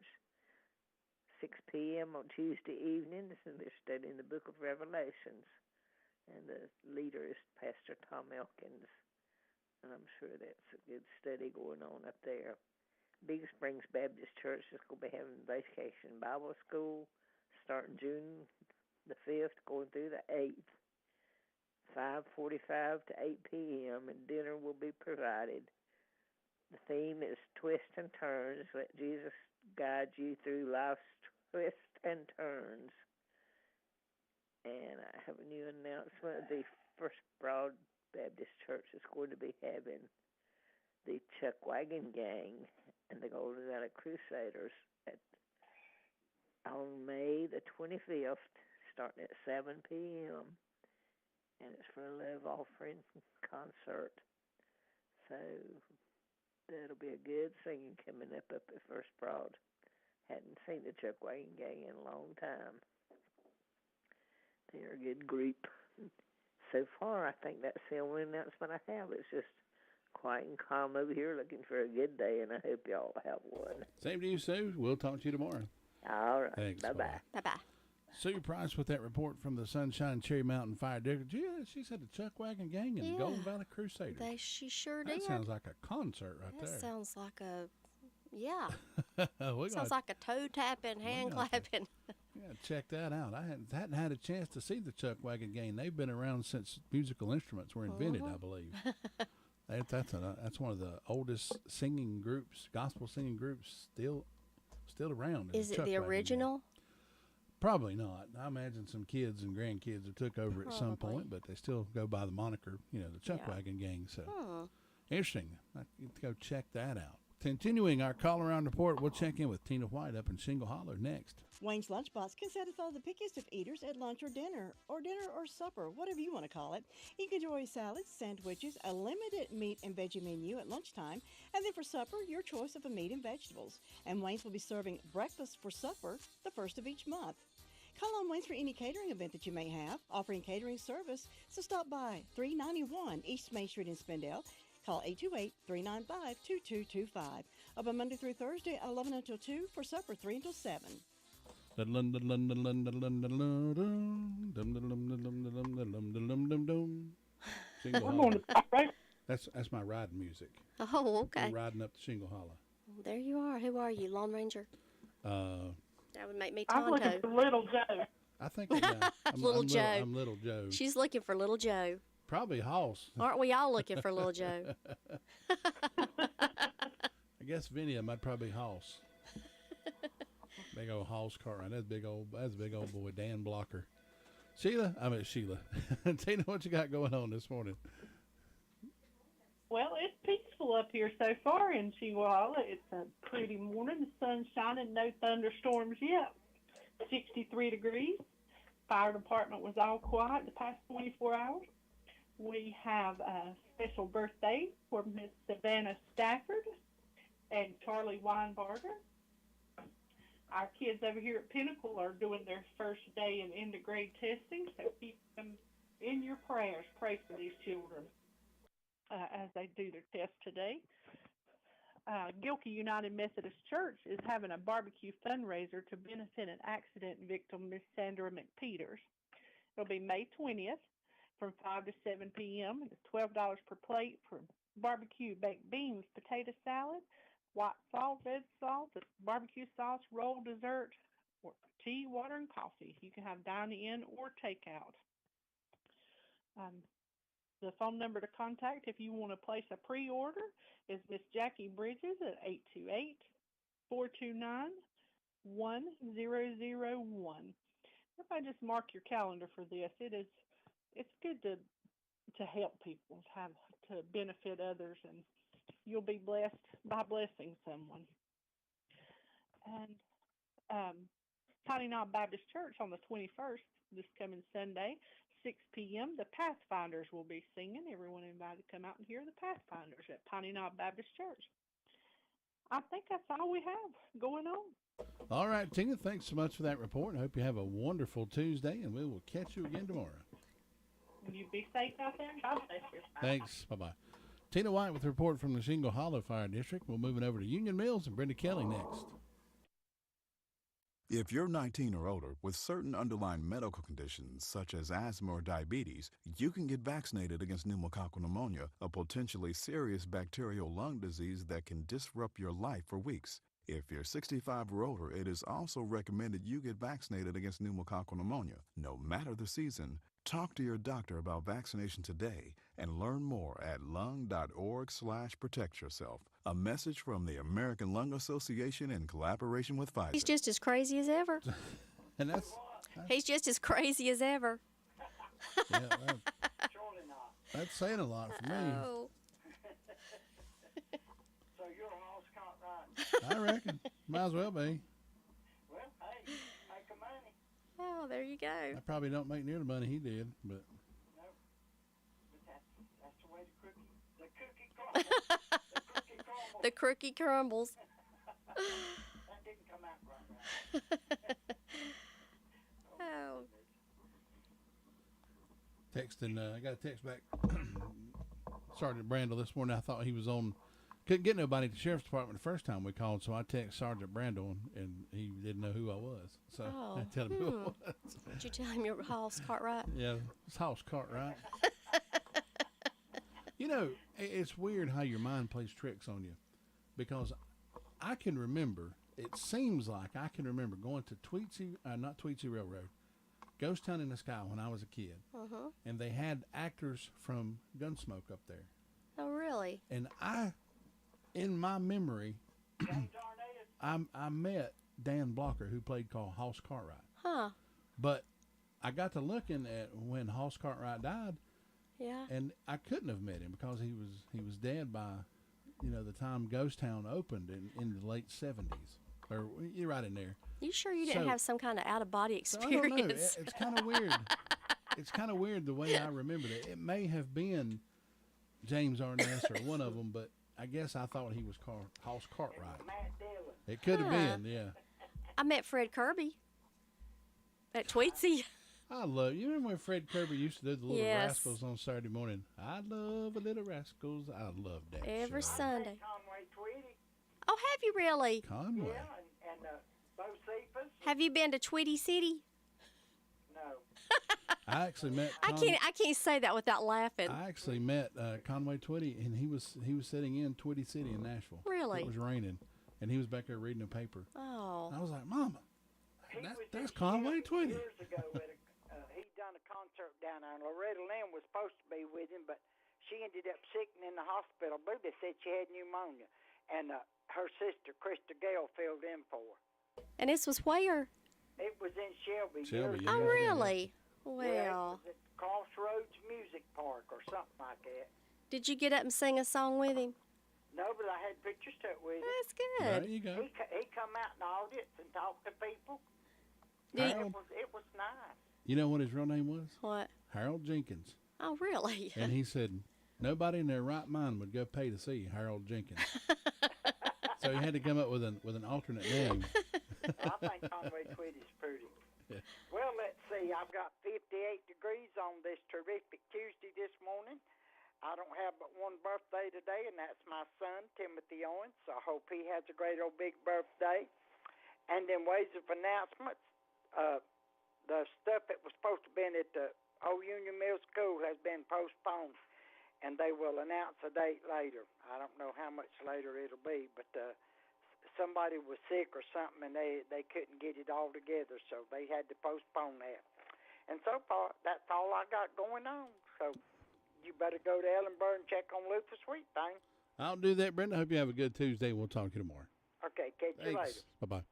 6 p.m. on Tuesday evenings, and they're studying the book of Revelations. And the leader is Pastor Tom Elkins, and I'm sure that's a good study going on up there. Big Springs Baptist Church is going to be having Vacation Bible School starting June the 5th, going through the 8th. 5:45 to 8 p.m. and dinner will be provided. The theme is Twists and Turns. Let Jesus guide you through life's twists and turns. And I have a new announcement. The First Broad Baptist Church is going to be having the Chuck Wagon Gang and the Golden Valley Crusaders on May the 25th, starting at 7 p.m. And it's for a love offering concert. So that'll be a good singing coming up at First Broad. Hadn't seen the Chuck Wagon Gang in a long time. They're a good group. So far, I think that's the only announcement I have. It's just quiet and calm over here, looking for a good day, and I hope y'all have one. Same to you, Sue. We'll talk to you tomorrow. All right. Thanks. Bye-bye. Bye-bye. Sue Price with that report from the Sunshine Cherry Mountain Fire District. Yeah, she said the Chuck Wagon Gang and the Golden Valley Crusaders. She sure That did. sounds like a concert right That there. sounds like a, yeah. We're Sounds gonna- like a toe tapping, hand clapping. Yeah, check that out. I hadn't had a chance to see the Chuck Wagon Gang. They've been around since musical instruments were invented, I believe. That's one of the oldest singing groups, gospel singing groups, still around. Is it Chuck the Wagon original? Gang. Probably not. I imagine some kids and grandkids have took over at some Probably. point, but they still go by the moniker, the Chuck Wagon Gang. So interesting. I get to go check that out. Continuing our call around report, we'll check in with Tina White up in Shingle Holler next. Wayne's Lunchbox can satisfy the pickiest of eaters at lunch or dinner or supper, whatever you want to call it. You can enjoy salads, sandwiches, a limited meat and veggie menu at lunchtime, and then for supper, your choice of a meat and vegetables. And Wayne's will be serving breakfast for supper the first of each month. Call on Wayne's for any catering event that you may have, offering catering service, so stop by 391 East Main Street in Spindale. Call 828-395-2225. Open Monday through Thursday, 11 until 2, for supper, 3 until 7. That's my riding music. Oh, okay. I'm riding up to Shingle Hollow. Well, there you are. Who are you, Lone Ranger? That would make me I'm Tonto. looking for Little Joe. I think I'm Little Joe. I'm Little Joe. She's looking for Little Joe. Probably Hoss. Aren't we all looking for Little Joe? I guess Vinny might probably Hoss. Big old Hoss Cartwright. That's a big old boy, Dan Blocker. Sheila. Tina, what you got going on this morning? Well, it's peaceful up here so far in Chihuahua. It's a pretty morning. The sun's shining. No thunderstorms yet. 63 degrees. Fire department was all quiet the past 24 hours. We have a special birthday for Miss Savannah Stafford and Charlie Weinbarger. Our kids over here at Pinnacle are doing their first day of end-of-grade testing, so keep them in your prayers. Pray for these children as they do their test today. Gilkey United Methodist Church is having a barbecue fundraiser to benefit an accident victim, Miss Sandra McPeters. It'll be May 20th from 5 to 7 p.m. It's $12 per plate for barbecue, baked beans, potato salad, white salt, red salt, barbecue sauce, roll, dessert, or tea, water, and coffee. You can have dine-in or takeout. The phone number to contact if you want to place a pre-order is Miss Jackie Bridges at 828-429-1001. Everybody just mark your calendar for this. It's good to help people, to benefit others, and you'll be blessed by blessing someone. And Tiny Knob Baptist Church on the 21st, this coming Sunday, 6 p.m., the Pathfinders will be singing. Everyone invited to come out and hear the Pathfinders at Tiny Knob Baptist Church. I think that's all we have going on. All right, Tina, thanks so much for that report. I hope you have a wonderful Tuesday, and we will catch you again tomorrow. You be safe out there. God bless you. Thanks. Bye-bye. Tina White with a report from the Shingle Hollow Fire District. We're moving over to Union Mills and Brenda Kelly next. If you're 19 or older with certain underlying medical conditions such as asthma or diabetes, you can get vaccinated against pneumococcal pneumonia, a potentially serious bacterial lung disease that can disrupt your life for weeks. If you're 65 or older, it is also recommended you get vaccinated against pneumococcal pneumonia, no matter the season. Talk to your doctor about vaccination today and learn more at lung.org/protectyourself. A message from the American Lung Association in collaboration with Pfizer. He's just as crazy as ever. And He's just as crazy as ever. Yeah, that's saying a lot for me. Oh. So you're a lost count, right? I reckon. Might as well be. Well, hey, make a money. Oh, there you go. I probably don't make near the money he did, but. No, but that's the way the cookie crumbles. The cookie crumbles. That didn't come out right. Oh. Texting, I got a text back. Sergeant Brandel this morning. I thought he was on. Couldn't get nobody at the sheriff's department the first time we called, so I texted Sergeant Brandel, and he didn't know who I was. So I tell him who it was. Did you tell him your Hoss Cartwright? Yeah, it's Hoss Cartwright. You know, it's weird how your mind plays tricks on you, because I can remember. It seems like I can remember going to not Tweetsy Railroad, Ghost Town in the Sky when I was a kid, and they had actors from Gunsmoke up there. Oh, really? And in my memory, I met Dan Blocker, who played called Hoss Cartwright. Huh. But I got to looking at when Hoss Cartwright died. Yeah. And I couldn't have met him because he was dead by the time Ghost Town opened in the late 70s. Or you're right in there. You sure you didn't have some kind of out-of-body experience? I don't know. It's kind of weird. It's kind of weird the way I remembered it. It may have been James Arness or one of them, but I guess I thought he was Hoss Cartwright. It could have been, yeah. I met Fred Kirby at Tweetsy. You remember when Fred Kirby used to do the Little Yes. Rascals on Saturday morning? I love the Little Rascals. I love that Every show. Sunday. Conway Tweedy. Oh, have you really? Conway. Yeah, and Bo Cephas. Have you been to Tweety City? No. I actually met. I can't say that without laughing. I actually met Conway Twitty, and he was sitting in Twitty City in Nashville. Really? It was raining, and he was back there reading a paper. Oh. And I was like, Mama, that's Conway Twitty. Years ago, he done a concert down there, and Loretta Lynn was supposed to be with him, but she ended up sick and in the hospital. I believe they said she had pneumonia, and her sister, Krista Gale, filled in for her. And this was where? It was in Shelby. Shelby, Oh, really? Yeah, Well, it was at Crossroads Music Park or something like that. did you get up and sing a song with him? No, but I had pictures took with him. That's good. There you go. He come out in the audience and talked to people. Harold, It was nice. you know what his real name was? What? Harold Jenkins. Oh, really? And he said nobody in their right mind would go pay to see Harold Jenkins. So he had to come up with an alternate name. I think Conway Twitty's pretty. Yeah. Well, let's see. I've got 58 degrees on this terrific Tuesday this morning. I don't have but one birthday today, and that's my son, Timothy Owens. So I hope he has a great old big birthday. And then ways of announcements. The stuff that was supposed to be at the Old Union Mill School has been postponed, and they will announce a date later. I don't know how much later it'll be, but somebody was sick or something, and they couldn't get it all together, so they had to postpone that. And so far, that's all I got going on. So you better go to Ellenborough and check on Luther Sweet Thing. I'll do that, Brenda. Hope you have a good Tuesday. We'll talk to you tomorrow. Okay, catch you later. Bye-bye.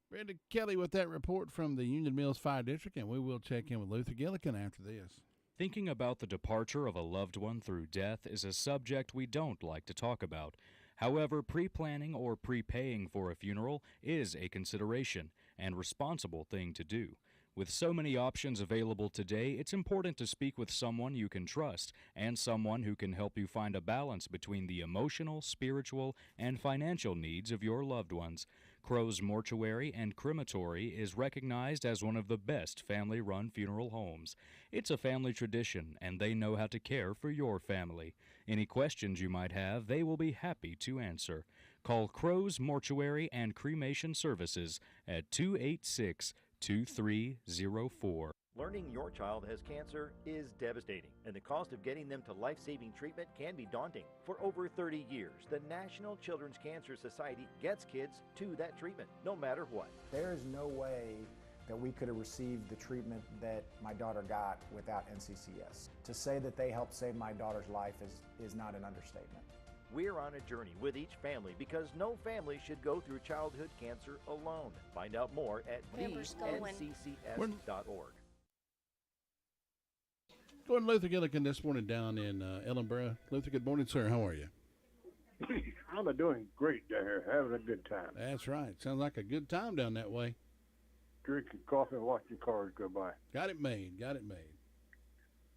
Brenda Kelly with that report from the Union Mills Fire District, and we will check in with Luther Gillikin after this. Thinking about the departure of a loved one through death is a subject we don't like to talk about. However, pre-planning or prepaying for a funeral is a consideration and responsible thing to do. With so many options available today, it's important to speak with someone you can trust and someone who can help you find a balance between the emotional, spiritual, and financial needs of your loved ones. Crow's Mortuary and Crematory is recognized as one of the best family-run funeral homes. It's a family tradition, and they know how to care for your family. Any questions you might have, they will be happy to answer. Call Crow's Mortuary and Cremation Services at 286-2304. Learning your child has cancer is devastating, and the cost of getting them to life-saving treatment can be daunting. For over 30 years, the National Children's Cancer Society gets kids to that treatment, no matter what. There is no way that we could have received the treatment that my daughter got without NCCS. To say that they helped save my daughter's life is not an understatement. We're on a journey with each family because no family should go through childhood cancer alone. Find out more at thenccS.org. Going to Luther Gillikin this morning down in Ellenborough. Luther, good morning, sir. How are you? I'm doing great down here, having a good time. That's right. Sounds like a good time down that way. Drinking coffee and watching cars go by. Got it made. Got it made.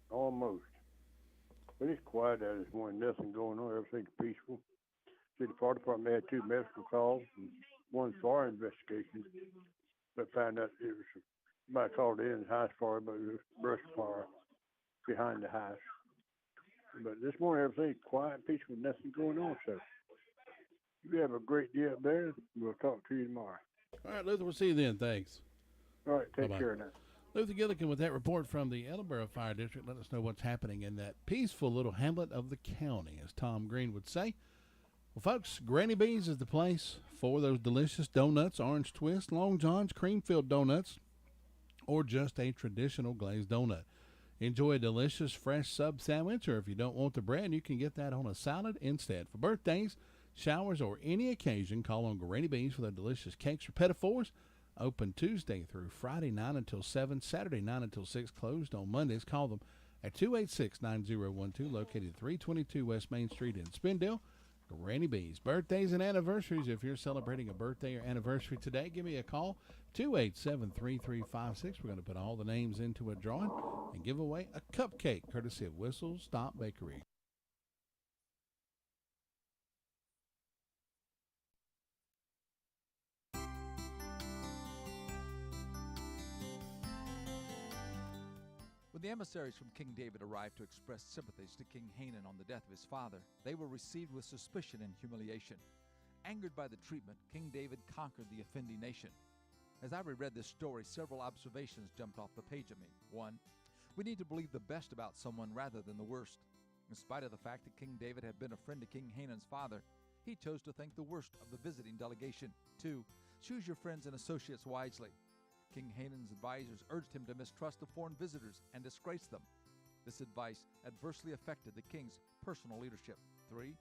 Almost. But it's quiet out this morning. Nothing going on. Everything's peaceful. See, the fire department had 2 medical calls and 1 fire investigation. But found out it was somebody called in the house fire, but it was brush fire behind the house. But this morning everything's quiet and peaceful, nothing going on, so you have a great day up there. We'll talk to you tomorrow. All right, Luther, we'll see you then. Thanks. All right, take Bye-bye. care now. Luther Gillikin with that report from the Ellenborough Fire District. Let us know what's happening in that peaceful little hamlet of the county, as Tom Green would say. Well, folks, Granny Bee's is the place for those delicious donuts, orange twist, Long John's, cream-filled donuts, or just a traditional glazed donut. Enjoy a delicious fresh sub sandwich, or if you don't want the bread, you can get that on a salad instead. For birthdays, showers, or any occasion, call on Granny Bee's for their delicious cakes or petit fours. Open Tuesday through Friday, 9 until 7, Saturday, 9 until 6, closed on Mondays. Call them at 286-9012, located 322 West Main Street in Spindale. Granny B's. Birthdays and anniversaries. If you're celebrating a birthday or anniversary today, give me a call, 287-3356. We're going to put all the names into a drawing and give away a cupcake courtesy of Whistle Stop Bakery. When the emissaries from King David arrived to express sympathies to King Hanan on the death of his father, they were received with suspicion and humiliation. Angered by the treatment, King David conquered the offending nation. As I reread this story, several observations jumped off the page at me. One, we need to believe the best about someone rather than the worst. In spite of the fact that King David had been a friend to King Hanan's father, he chose to think the worst of the visiting delegation. Two, choose your friends and associates wisely. King Hanan's advisors urged him to mistrust the foreign visitors and disgrace them. This advice adversely affected the king's personal leadership. 3.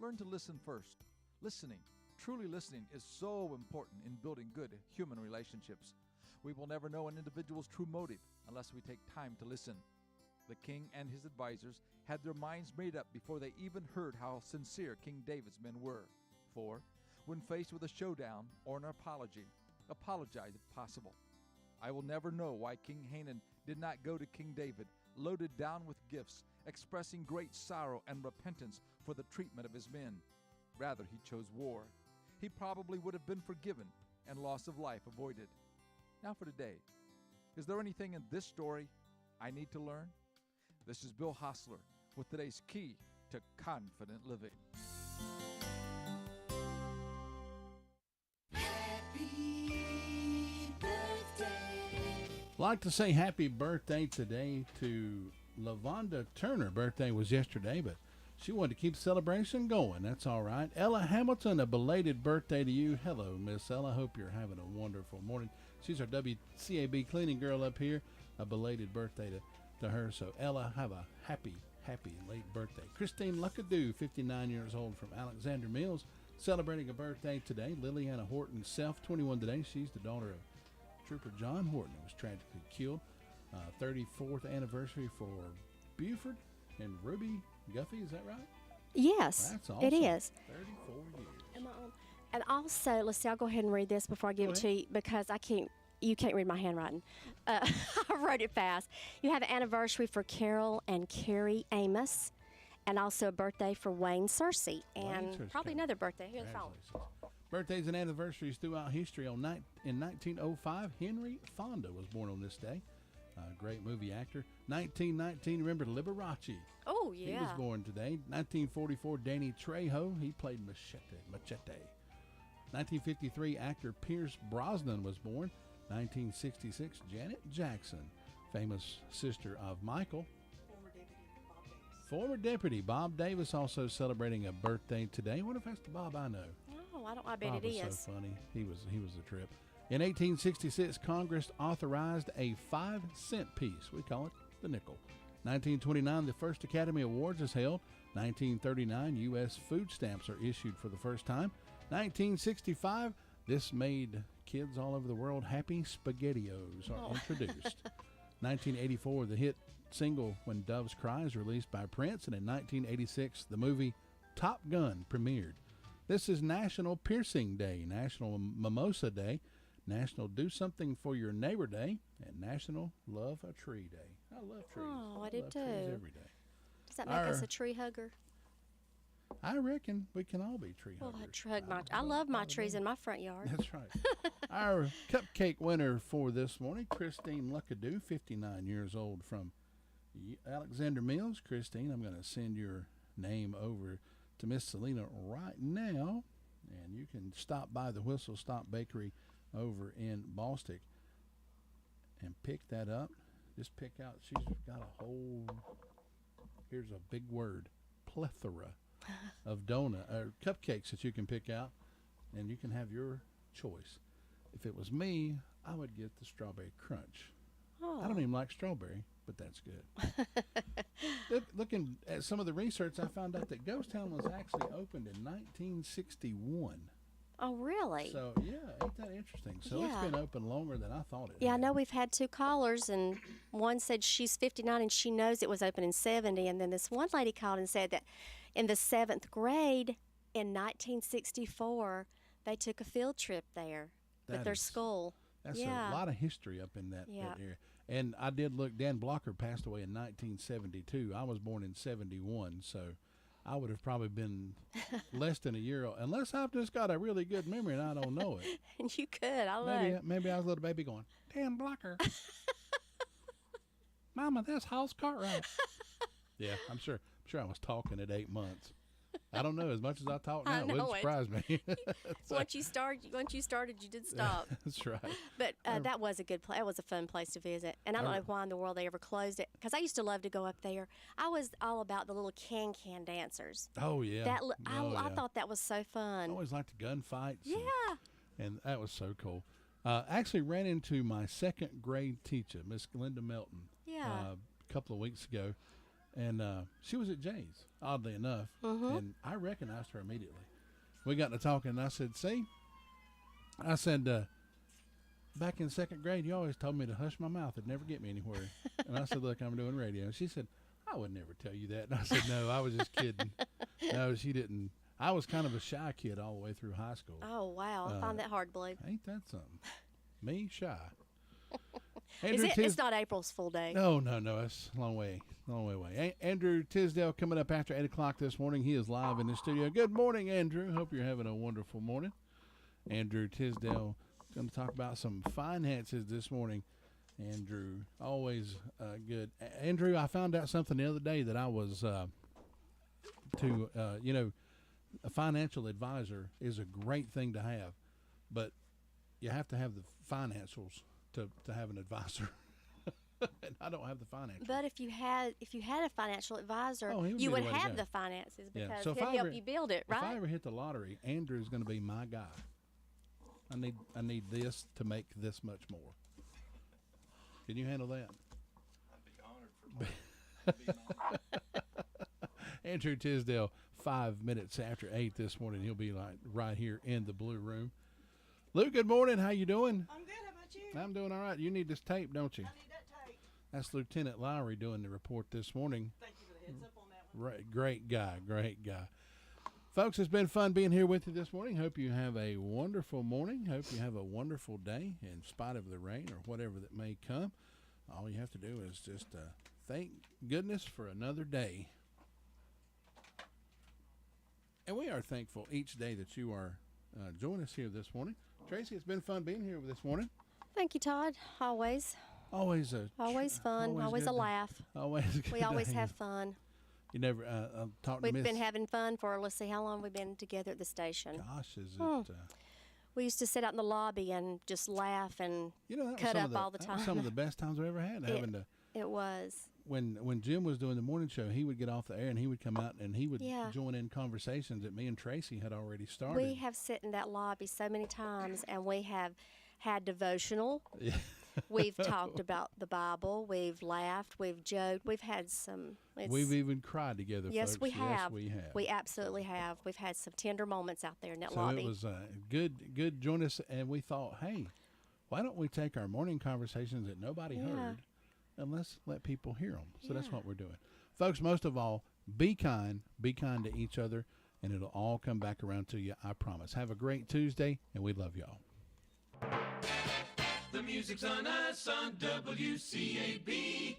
Learn to listen first. Listening, truly listening, is so important in building good human relationships. We will never know an individual's true motive unless we take time to listen. The king and his advisors had their minds made up before they even heard how sincere King David's men were. 4. When faced with a showdown or an apology, apologize if possible. I will never know why King Hanan did not go to King David, loaded down with gifts, expressing great sorrow and repentance for the treatment of his men. Rather, he chose war. He probably would have been forgiven and loss of life avoided. Now for today. Is there anything in this story I need to learn? This is Bill Hostler with today's Key to Confident Living. Like to say happy birthday today to LaVonda Turner. Birthday was yesterday, but she wanted to keep the celebration going. That's all right. Ella Hamilton, a belated birthday to you. Hello, Miss Ella. Hope you're having a wonderful morning. She's our WCAB cleaning girl up here. A belated birthday to her. So, Ella, have a happy late birthday. Christine Luckadoo, 59 years old from Alexander Mills, celebrating a birthday today. Liliana Horton Self, 21 today. She's the daughter of Trooper John Horton, who was tragically killed. 34th anniversary for Buford and Ruby Guffey, is that right? Yes, that's awesome. it is. 34 years. Am I on? And also, let's see, I'll go ahead and read this before I give it to you because you can't read my handwriting. I wrote it fast. You have an anniversary for Carol and Carrie Amos, and also a birthday for Wayne Searcy, and probably another birthday. Here's the phone. Birthdays and anniversaries throughout history. In 1905, Henry Fonda was born on this day. Great movie actor. 1919, remember Liberace? Oh, yeah. He was born today. 1944, Danny Trejo. He played Machete. 1953, actor Pierce Brosnan was born. 1966, Janet Jackson, famous sister of Michael. Former Deputy Bob Davis also celebrating a birthday today. What if that's the Bob I know? Oh, I bet Bob it was is. so funny. He was a trip. In 1866, Congress authorized a 5-cent piece. We call it the nickel. 1929, the first Academy Awards is held. 1939, U.S. food stamps are issued for the first time. 1965, this made kids all over the world happy. SpaghettiOs are introduced. 1984, the hit single When Doves Cry is released by Prince. And in 1986, the movie Top Gun premiered. This is National Piercing Day, National Mimosa Day, National Do Something for Your Neighbor Day, and National Love a Tree Day. I love trees. Oh, I do love too. Trees every day. Does that make us a tree hugger? I reckon we can all be tree huggers. I love my trees in my front yard. That's right. Our cupcake winner for this morning, Christine Luckadoo, 59 years old from Alexander Mills. Christine, I'm going to send your name over to Miss Selena right now, and you can stop by the Whistle Stop Bakery over in Bostic and pick that up. Just pick out, she's got a whole, here's a big word, plethora of cupcakes that you can pick out, and you can have your choice. If it was me, I would get the strawberry crunch. Oh. I don't even like strawberry, but that's good. Looking at some of the research, I found out that Ghost Town was actually opened in 1961. Oh, really? So, yeah, ain't that interesting? So it's Yeah. been open longer than I thought it Yeah, I had. know we've had 2 callers, and one said she's 59 and she knows it was open in 70. And then this one lady called and said that in the 7th grade in 1964, they took a field trip there with That their is- school. That's Yeah. a lot of history up in that Yeah. area. And I did look, Dan Blocker passed away in 1972. I was born in 71, so I would have probably been less than a year old, unless I've just got a really good memory and I don't know it. And you could. I know. Maybe I was a little baby going, Dan Blocker. Mama, that's House Cartwright. Yeah, I'm sure I was talking at 8 months. I don't know. As much as I talk now, I it know wouldn't it. surprise me. So- Once you started, you did stop. That's right. But that was a good place. That was a fun place to visit. And I don't know why in the world they ever closed it. Because I used to love to go up there. I was all about the little can dancers. Oh, yeah. I thought that was so I fun. always liked the gunfights. Yeah. And that was so cool. Actually ran into my 2nd grade teacher, Miss Linda Melton, Yeah. a couple of weeks ago. And she was at Jay's, oddly enough. And I recognized her immediately. We got to talking, and I said, see? I said, back in 2nd grade, you always told me to hush my mouth. It'd never get me anywhere. And I said, look, I'm doing radio. And she said, I would never tell you that. And I said, no, I was just kidding. No, she didn't. I was kind of a shy kid all the way through high school. Oh, wow. I find that hard to believe. Ain't that something? Me, shy. It's not April's full day. No. It's a long way away. Andrew Tisdale coming up after 8 o'clock this morning. He is live in the studio. Good morning, Andrew. Hope you're having a wonderful morning. Andrew Tisdale is going to talk about some finances this morning. Andrew, always good. Andrew, I found out something the other day that I was a financial advisor is a great thing to have, but you have to have the financials to have an advisor. And I don't have the financials. But if you had a financial advisor, Oh, he would you be the would way to have go. the finances Yeah. because So if he'll I help ever- you build it, right? If I ever hit the lottery, Andrew's going to be my guy. I need this to make this much more. Can you handle that? I'd be honored Andrew Tisdale, 5 minutes after 8 this morning. He'll be right here in the blue room. Lou, good morning. How you doing? I'm good. How about you? I'm doing all right. You need this tape, don't you? I need that tape. That's Lieutenant Lowry doing the report this morning. Thank you for the heads up on that one. Right, great guy. Folks, it's been fun being here with you this morning. Hope you have a wonderful morning. Hope you have a wonderful day in spite of the rain or whatever that may come. All you have to do is just thank goodness for another day. And we are thankful each day that you are joining us here this morning. Tracy, it's been fun being here this morning. Thank you, Todd. Always. Always fun. always Always a good to- laugh. Always a good We always day. have fun. You never talked to We've Miss. been having fun for, let's see, how long we've been together at the station. Gosh, is Hmm. it? We used to sit out in the lobby and just laugh and That was cut some up of the, all the that time. was some of the best times I've ever had. Having to It was. when Jim was doing the morning show, he would get off the air and he would come out and he would Yeah. join in conversations that me and Tracy had already started. We have sit in that lobby so many times, and we have had devotional. Yeah. We've talked about the Bible. We've laughed. We've joked. We've had some. We've even cried together. Yes, folks. we have. Yes, we have. We absolutely have. We've had some tender moments out there in that So lobby. it was good. Join us, and we thought, hey, why don't we take our morning conversations that nobody Yeah. heard, and let's let people hear them. So that's Yeah. what we're doing, folks. Most of all, be kind to each other, and it'll all come back around to you. I promise. Have a great Tuesday, and we love y'all. The music's on us on WCAB.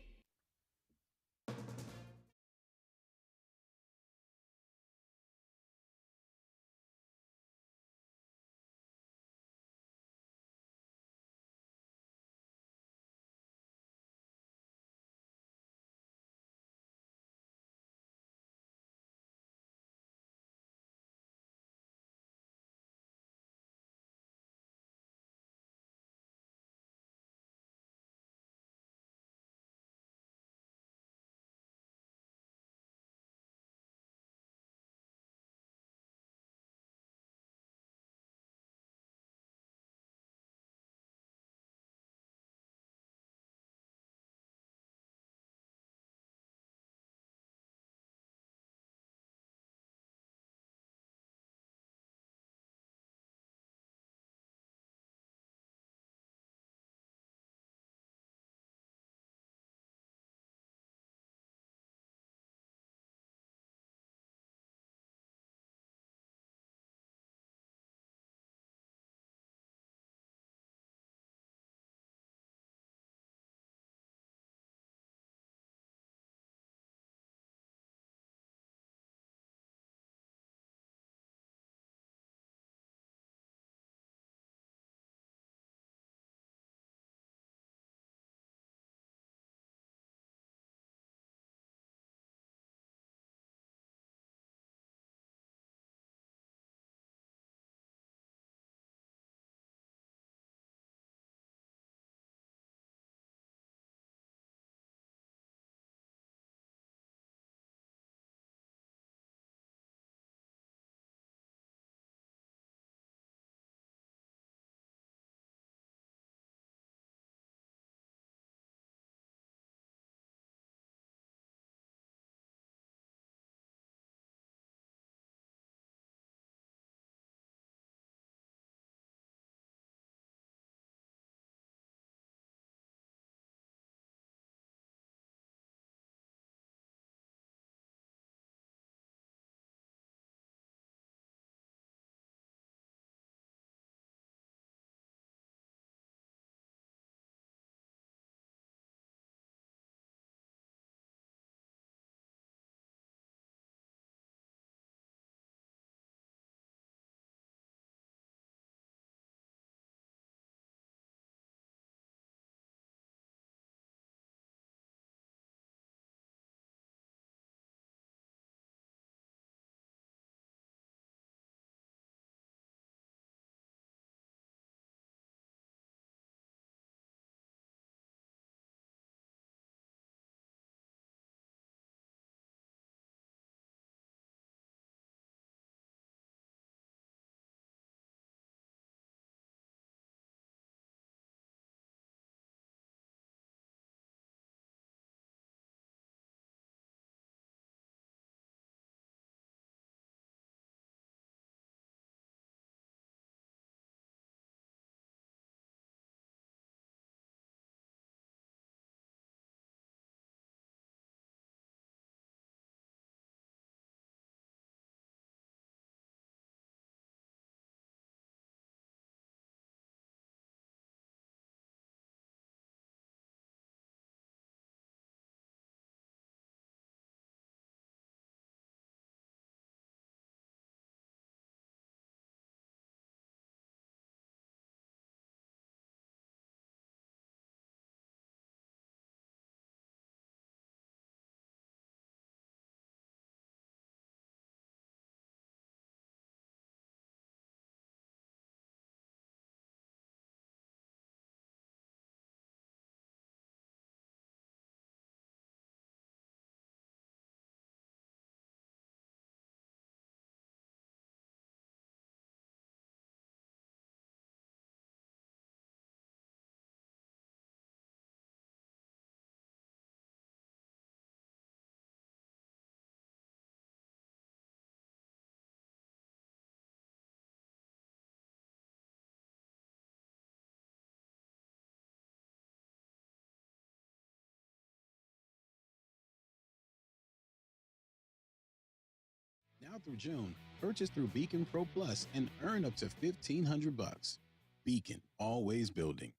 Now through June, purchase through Beacon Pro Plus and earn up to $1,500. Beacon, always building.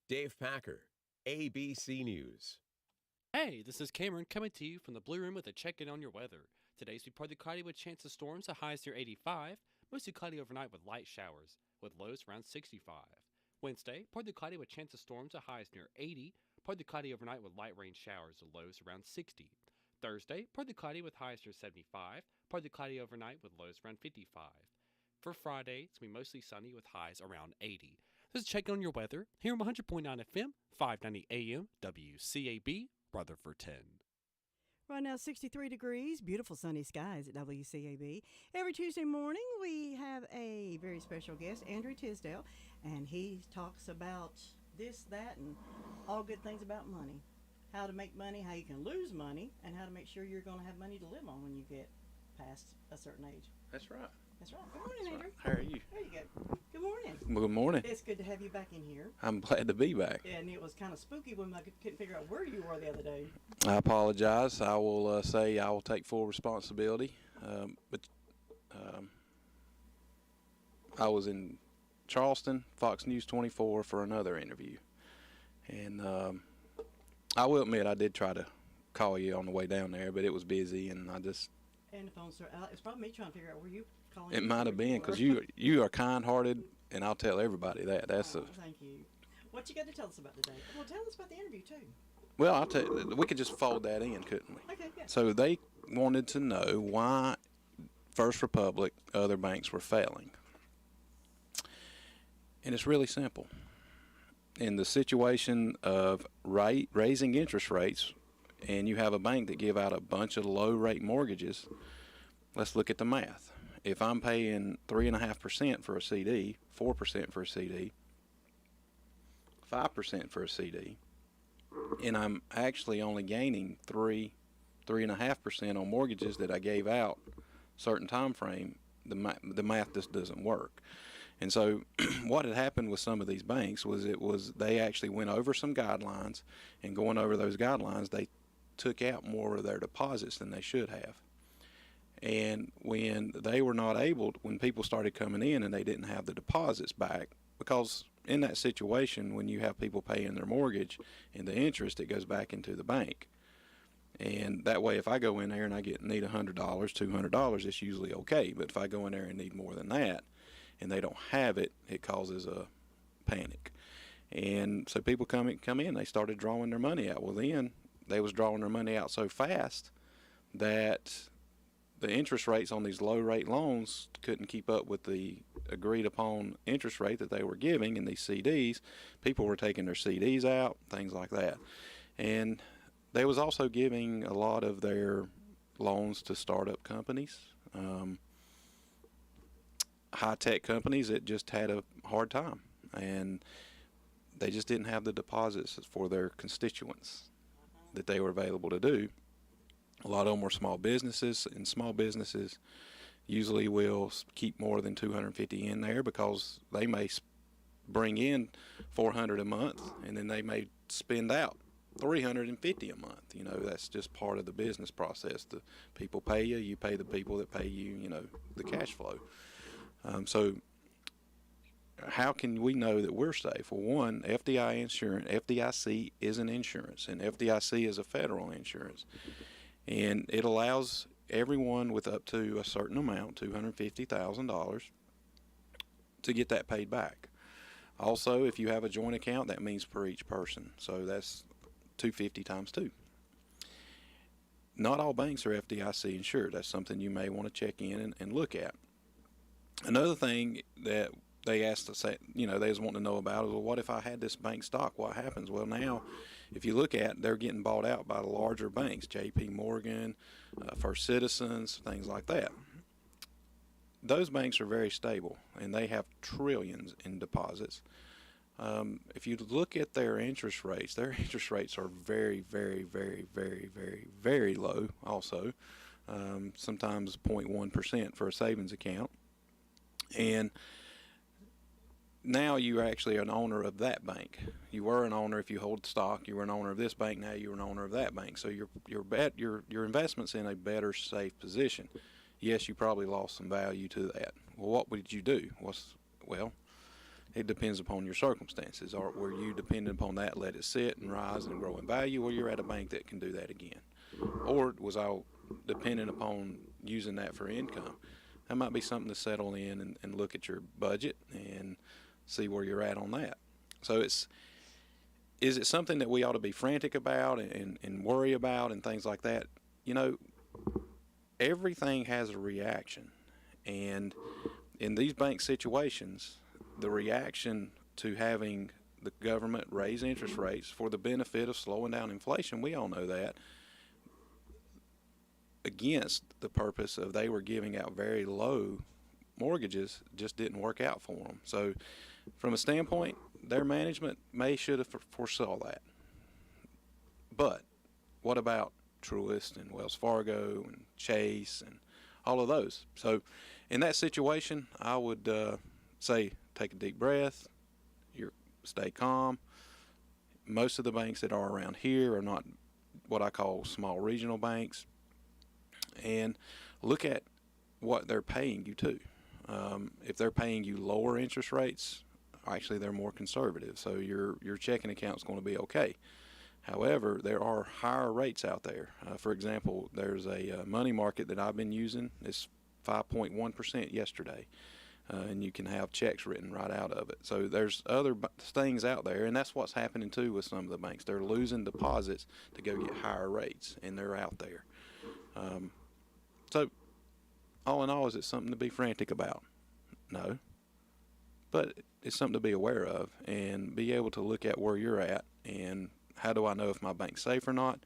Dave Packer, ABC News. Hey, this is Cameron coming to you from the Blue Room with a check-in on your weather. Today's be partly cloudy with chance of storms, the highs near 85. Mostly cloudy overnight with light showers, with lows around 65. Wednesday, partly cloudy with chance of storms, the highs near 80. Partly cloudy overnight with light rain showers, the lows around 60. Thursday, partly cloudy with highs near 75. Partly cloudy overnight with lows around 55. For Friday, it's going to be mostly sunny with highs around 80. This is checking on your weather here on 100.9 FM, 590 AM, WCAB, Rutherford-10. Right now, 63 degrees, beautiful sunny skies at WCAB. Every Tuesday morning, we have a very special guest, Andrew Tisdale, and he talks about this, that, and all good things about money. How to make money, how you can lose money, and how to make sure you're going to have money to live on when you get past a certain age. That's right. That's right. Good morning, Andrew. How are you? There you go. Good morning. Good morning. It's good to have you back in here. I'm glad to be back. And it was kind of spooky when I couldn't figure out where you were the other day. I apologize. I will say I will take full responsibility. But I was in Charleston, Fox News 24 for another interview. And I will admit I did try to call you on the way down there, but it was busy, and I just... And the phone started. It's probably me trying to figure out where you calling. It might have been, because you are kind-hearted, and I'll tell everybody that. That's thank you. What you got to tell us about today? Well, tell us about the interview, too. Well, I'll tell you, we could just fold that in, couldn't we? Okay, yeah. So they wanted to know why First Republic, other banks were failing. And it's really simple. In the situation of raising interest rates, and you have a bank that give out a bunch of low-rate mortgages, let's look at the math. If I'm paying 3.5% for a CD, 4% for a CD, 5% for a CD, and I'm actually only gaining 3.5% on mortgages that I gave out certain time frame, the math just doesn't work. And so what had happened with some of these banks was they actually went over some guidelines, and going over those guidelines, they took out more of their deposits than they should have. And when they were not able, when people started coming in and they didn't have the deposits back, because in that situation, when you have people paying their mortgage and the interest, it goes back into the bank. And that way, if I go in there and I need $100, $200, it's usually okay. But if I go in there and need more than that, and they don't have it, it causes a panic. And so people come in, they started drawing their money out. Well, then they was drawing their money out so fast that the interest rates on these low-rate loans couldn't keep up with the agreed-upon interest rate that they were giving in these CDs. People were taking their CDs out, things like that. And they was also giving a lot of their loans to startup companies, high-tech companies that just had a hard time, and they just didn't have the deposits for their constituents that they were available to do. A lot of them were small businesses, and small businesses usually will keep more than $250 in there because they may bring in $400 a month, and then they may spend out $350 a month. You know, that's just part of the business process. The people pay you, you pay the people that pay you, you know, the cash flow. So how can we know that we're safe? Well, one, FDIC is an insurance, and FDIC is a federal insurance. And it allows everyone with up to a certain amount, $250,000, to get that paid back. Also, if you have a joint account, that means per each person. So that's $250 times 2. Not all banks are FDIC insured. That's something you may want to check in and look at. Another thing that they asked us, you know, they was wanting to know about is, well, what if I had this bank stock? What happens? Well, now, if you look at, they're getting bought out by the larger banks, J.P. Morgan, First Citizens, things like that. Those banks are very stable, and they have trillions in deposits. If you look at their interest rates are very, very, very, very, very, very low also, sometimes 0.1% for a savings account. And now you actually are an owner of that bank. You were an owner if you hold stock. You were an owner of this bank. Now you're an owner of that bank. So your investment's in a better, safe position. Yes, you probably lost some value to that. Well, what would you do? Well, it depends upon your circumstances. Or were you dependent upon that, let it sit and rise and grow in value, or you're at a bank that can do that again? Or was I dependent upon using that for income? That might be something to settle in and look at your budget and see where you're at on that. So is it something that we ought to be frantic about and worry about and things like that? You know, everything has a reaction. And in these bank situations, the reaction to having the government raise interest rates for the benefit of slowing down inflation, we all know that, against the purpose of they were giving out very low mortgages, just didn't work out for them. So from a standpoint, their management should have foresaw that. But what about Truist and Wells Fargo and Chase and all of those? So in that situation, I would say take a deep breath, stay calm. Most of the banks that are around here are not what I call small regional banks. And look at what they're paying you too. If they're paying you lower interest rates, actually they're more conservative, so your checking account's going to be okay. However, there are higher rates out there. For example, there's a money market that I've been using. It's 5.1% yesterday, and you can have checks written right out of it. So there's other things out there, and that's what's happening too with some of the banks. They're losing deposits to go get higher rates, and they're out there. So all in all, is it something to be frantic about? No. But it's something to be aware of and be able to look at where you're at and how do I know if my bank's safe or not?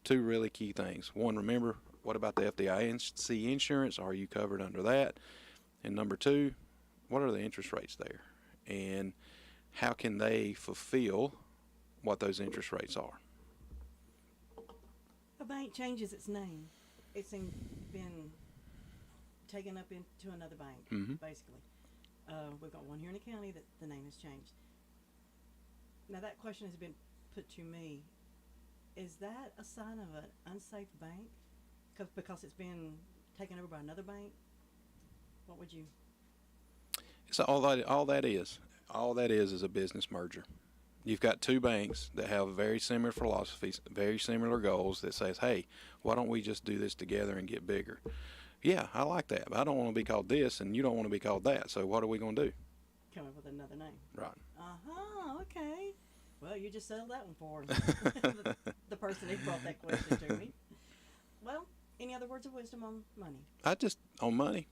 Two really key things. One, remember, what about the FDIC insurance? Are you covered under that? And number two, what are the interest rates there? And how can they fulfill what those interest rates are? A bank changes its name. It's been taken up into another bank, basically. We've got one here in the county that the name has changed. Now that question has been put to me. Is that a sign of an unsafe bank? Because it's been taken over by another bank? What would you? So all that is a business merger. You've got two banks that have very similar philosophies, very similar goals that says, hey, why don't we just do this together and get bigger? Yeah, I like that, but I don't want to be called this and you don't want to be called that, so what are we going to do? Come up with another name. Right. Uh-huh, okay. Well, you just settled that one for us. the person who brought that question to me. Well, any other words of wisdom on money? On money,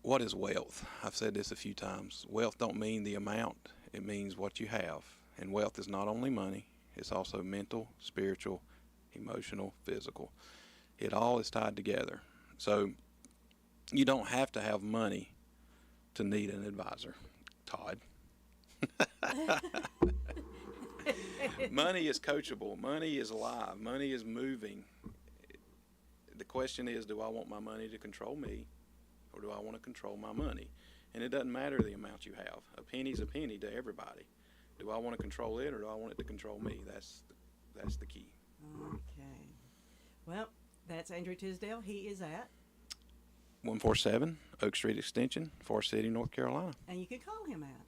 what is wealth? I've said this a few times. Wealth don't mean the amount. It means what you have. And wealth is not only money. It's also mental, spiritual, emotional, physical. It all is tied together. So you don't have to have money to need an advisor, Todd. Money is coachable. Money is alive. Money is moving. The question is, do I want my money to control me, or do I want to control my money? And it doesn't matter the amount you have. A penny's a penny to everybody. Do I want to control it, or do I want it to control me? That's the key. Okay. Well, that's Andrew Tisdale. He is at 147 Oak Street Extension, Forest City, North Carolina. And you can call him at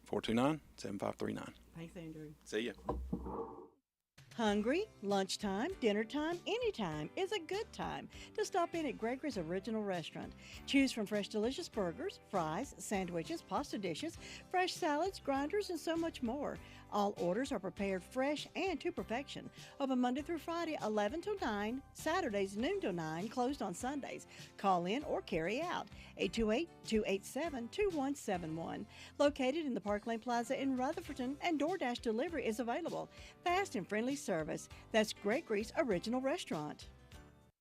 828-429-7539. Thanks, Andrew. See ya. Hungry? Lunchtime, dinner time, anytime is a good time to stop in at Gregory's Original Restaurant. Choose from fresh, delicious burgers, fries, sandwiches, pasta dishes, fresh salads, grinders, and so much more. All orders are prepared fresh and to perfection. Open Monday through Friday, 11 till 9, Saturdays, noon till 9, closed on Sundays. Call in or carry out. 828-287-2171. Located in the Park Lane Plaza in Rutherfordton, and DoorDash delivery is available. Fast and friendly service. That's Gregory's Original Restaurant.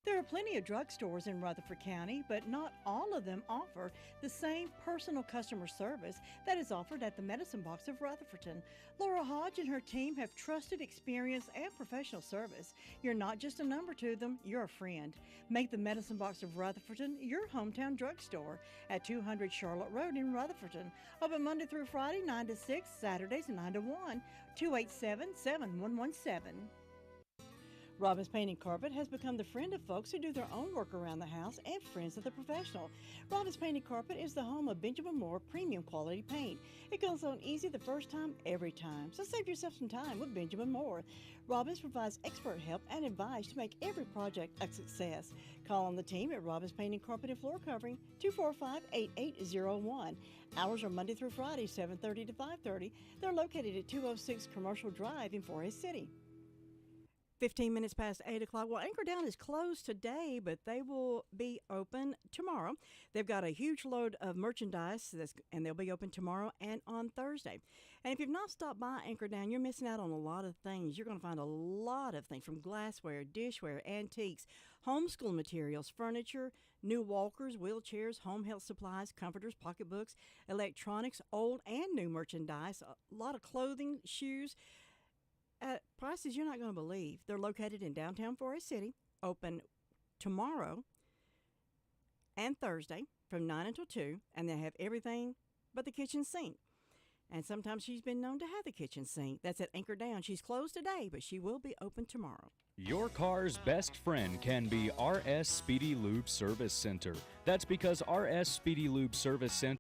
There are plenty of drugstores in Rutherford County, but not all of them offer the same personal customer service that is offered at the Medicine Box of Rutherfordton. Laura Hodge and her team have trusted experience and professional service. You're not just a number to them, you're a friend. Make the Medicine Box of Rutherfordton your hometown drugstore at 200 Charlotte Road in Rutherfordton. Open Monday through Friday, 9 to 6, Saturdays 9 to 1, 287-7117. Robbins Paint and Carpet has become the friend of folks who do their own work around the house and friends of the professional. Robbins Paint and Carpet is the home of Benjamin Moore premium quality paint. It goes on easy the first time, every time. So save yourself some time with Benjamin Moore. Robbins provides expert help and advice to make every project a success. Call on the team at Robbins Paint and Carpet and Floor Covering, 245-8801. Hours are Monday through Friday, 7:30 to 5:30. They're located at 206 Commercial Drive in Forest City. 15 minutes past 8 o'clock. Well, Anchor Down is closed today, but they will be open tomorrow. They've got a huge load of merchandise, and they'll be open tomorrow and on Thursday. And if you've not stopped by Anchor Down, you're missing out on a lot of things. You're going to find a lot of things from glassware, dishware, antiques, homeschool materials, furniture, new walkers, wheelchairs, home health supplies, comforters, pocketbooks, electronics, old and new merchandise, a lot of clothing, shoes, at prices you're not going to believe. They're located in downtown Forest City, open tomorrow and Thursday from 9 until 2, and they have everything but the kitchen sink. And sometimes she's been known to have the kitchen sink. That's at Anchor Down. She's closed today, but she will be open tomorrow. Your car's best friend can be RS Speedy Lube Service Center. That's because RS Speedy Lube Service Center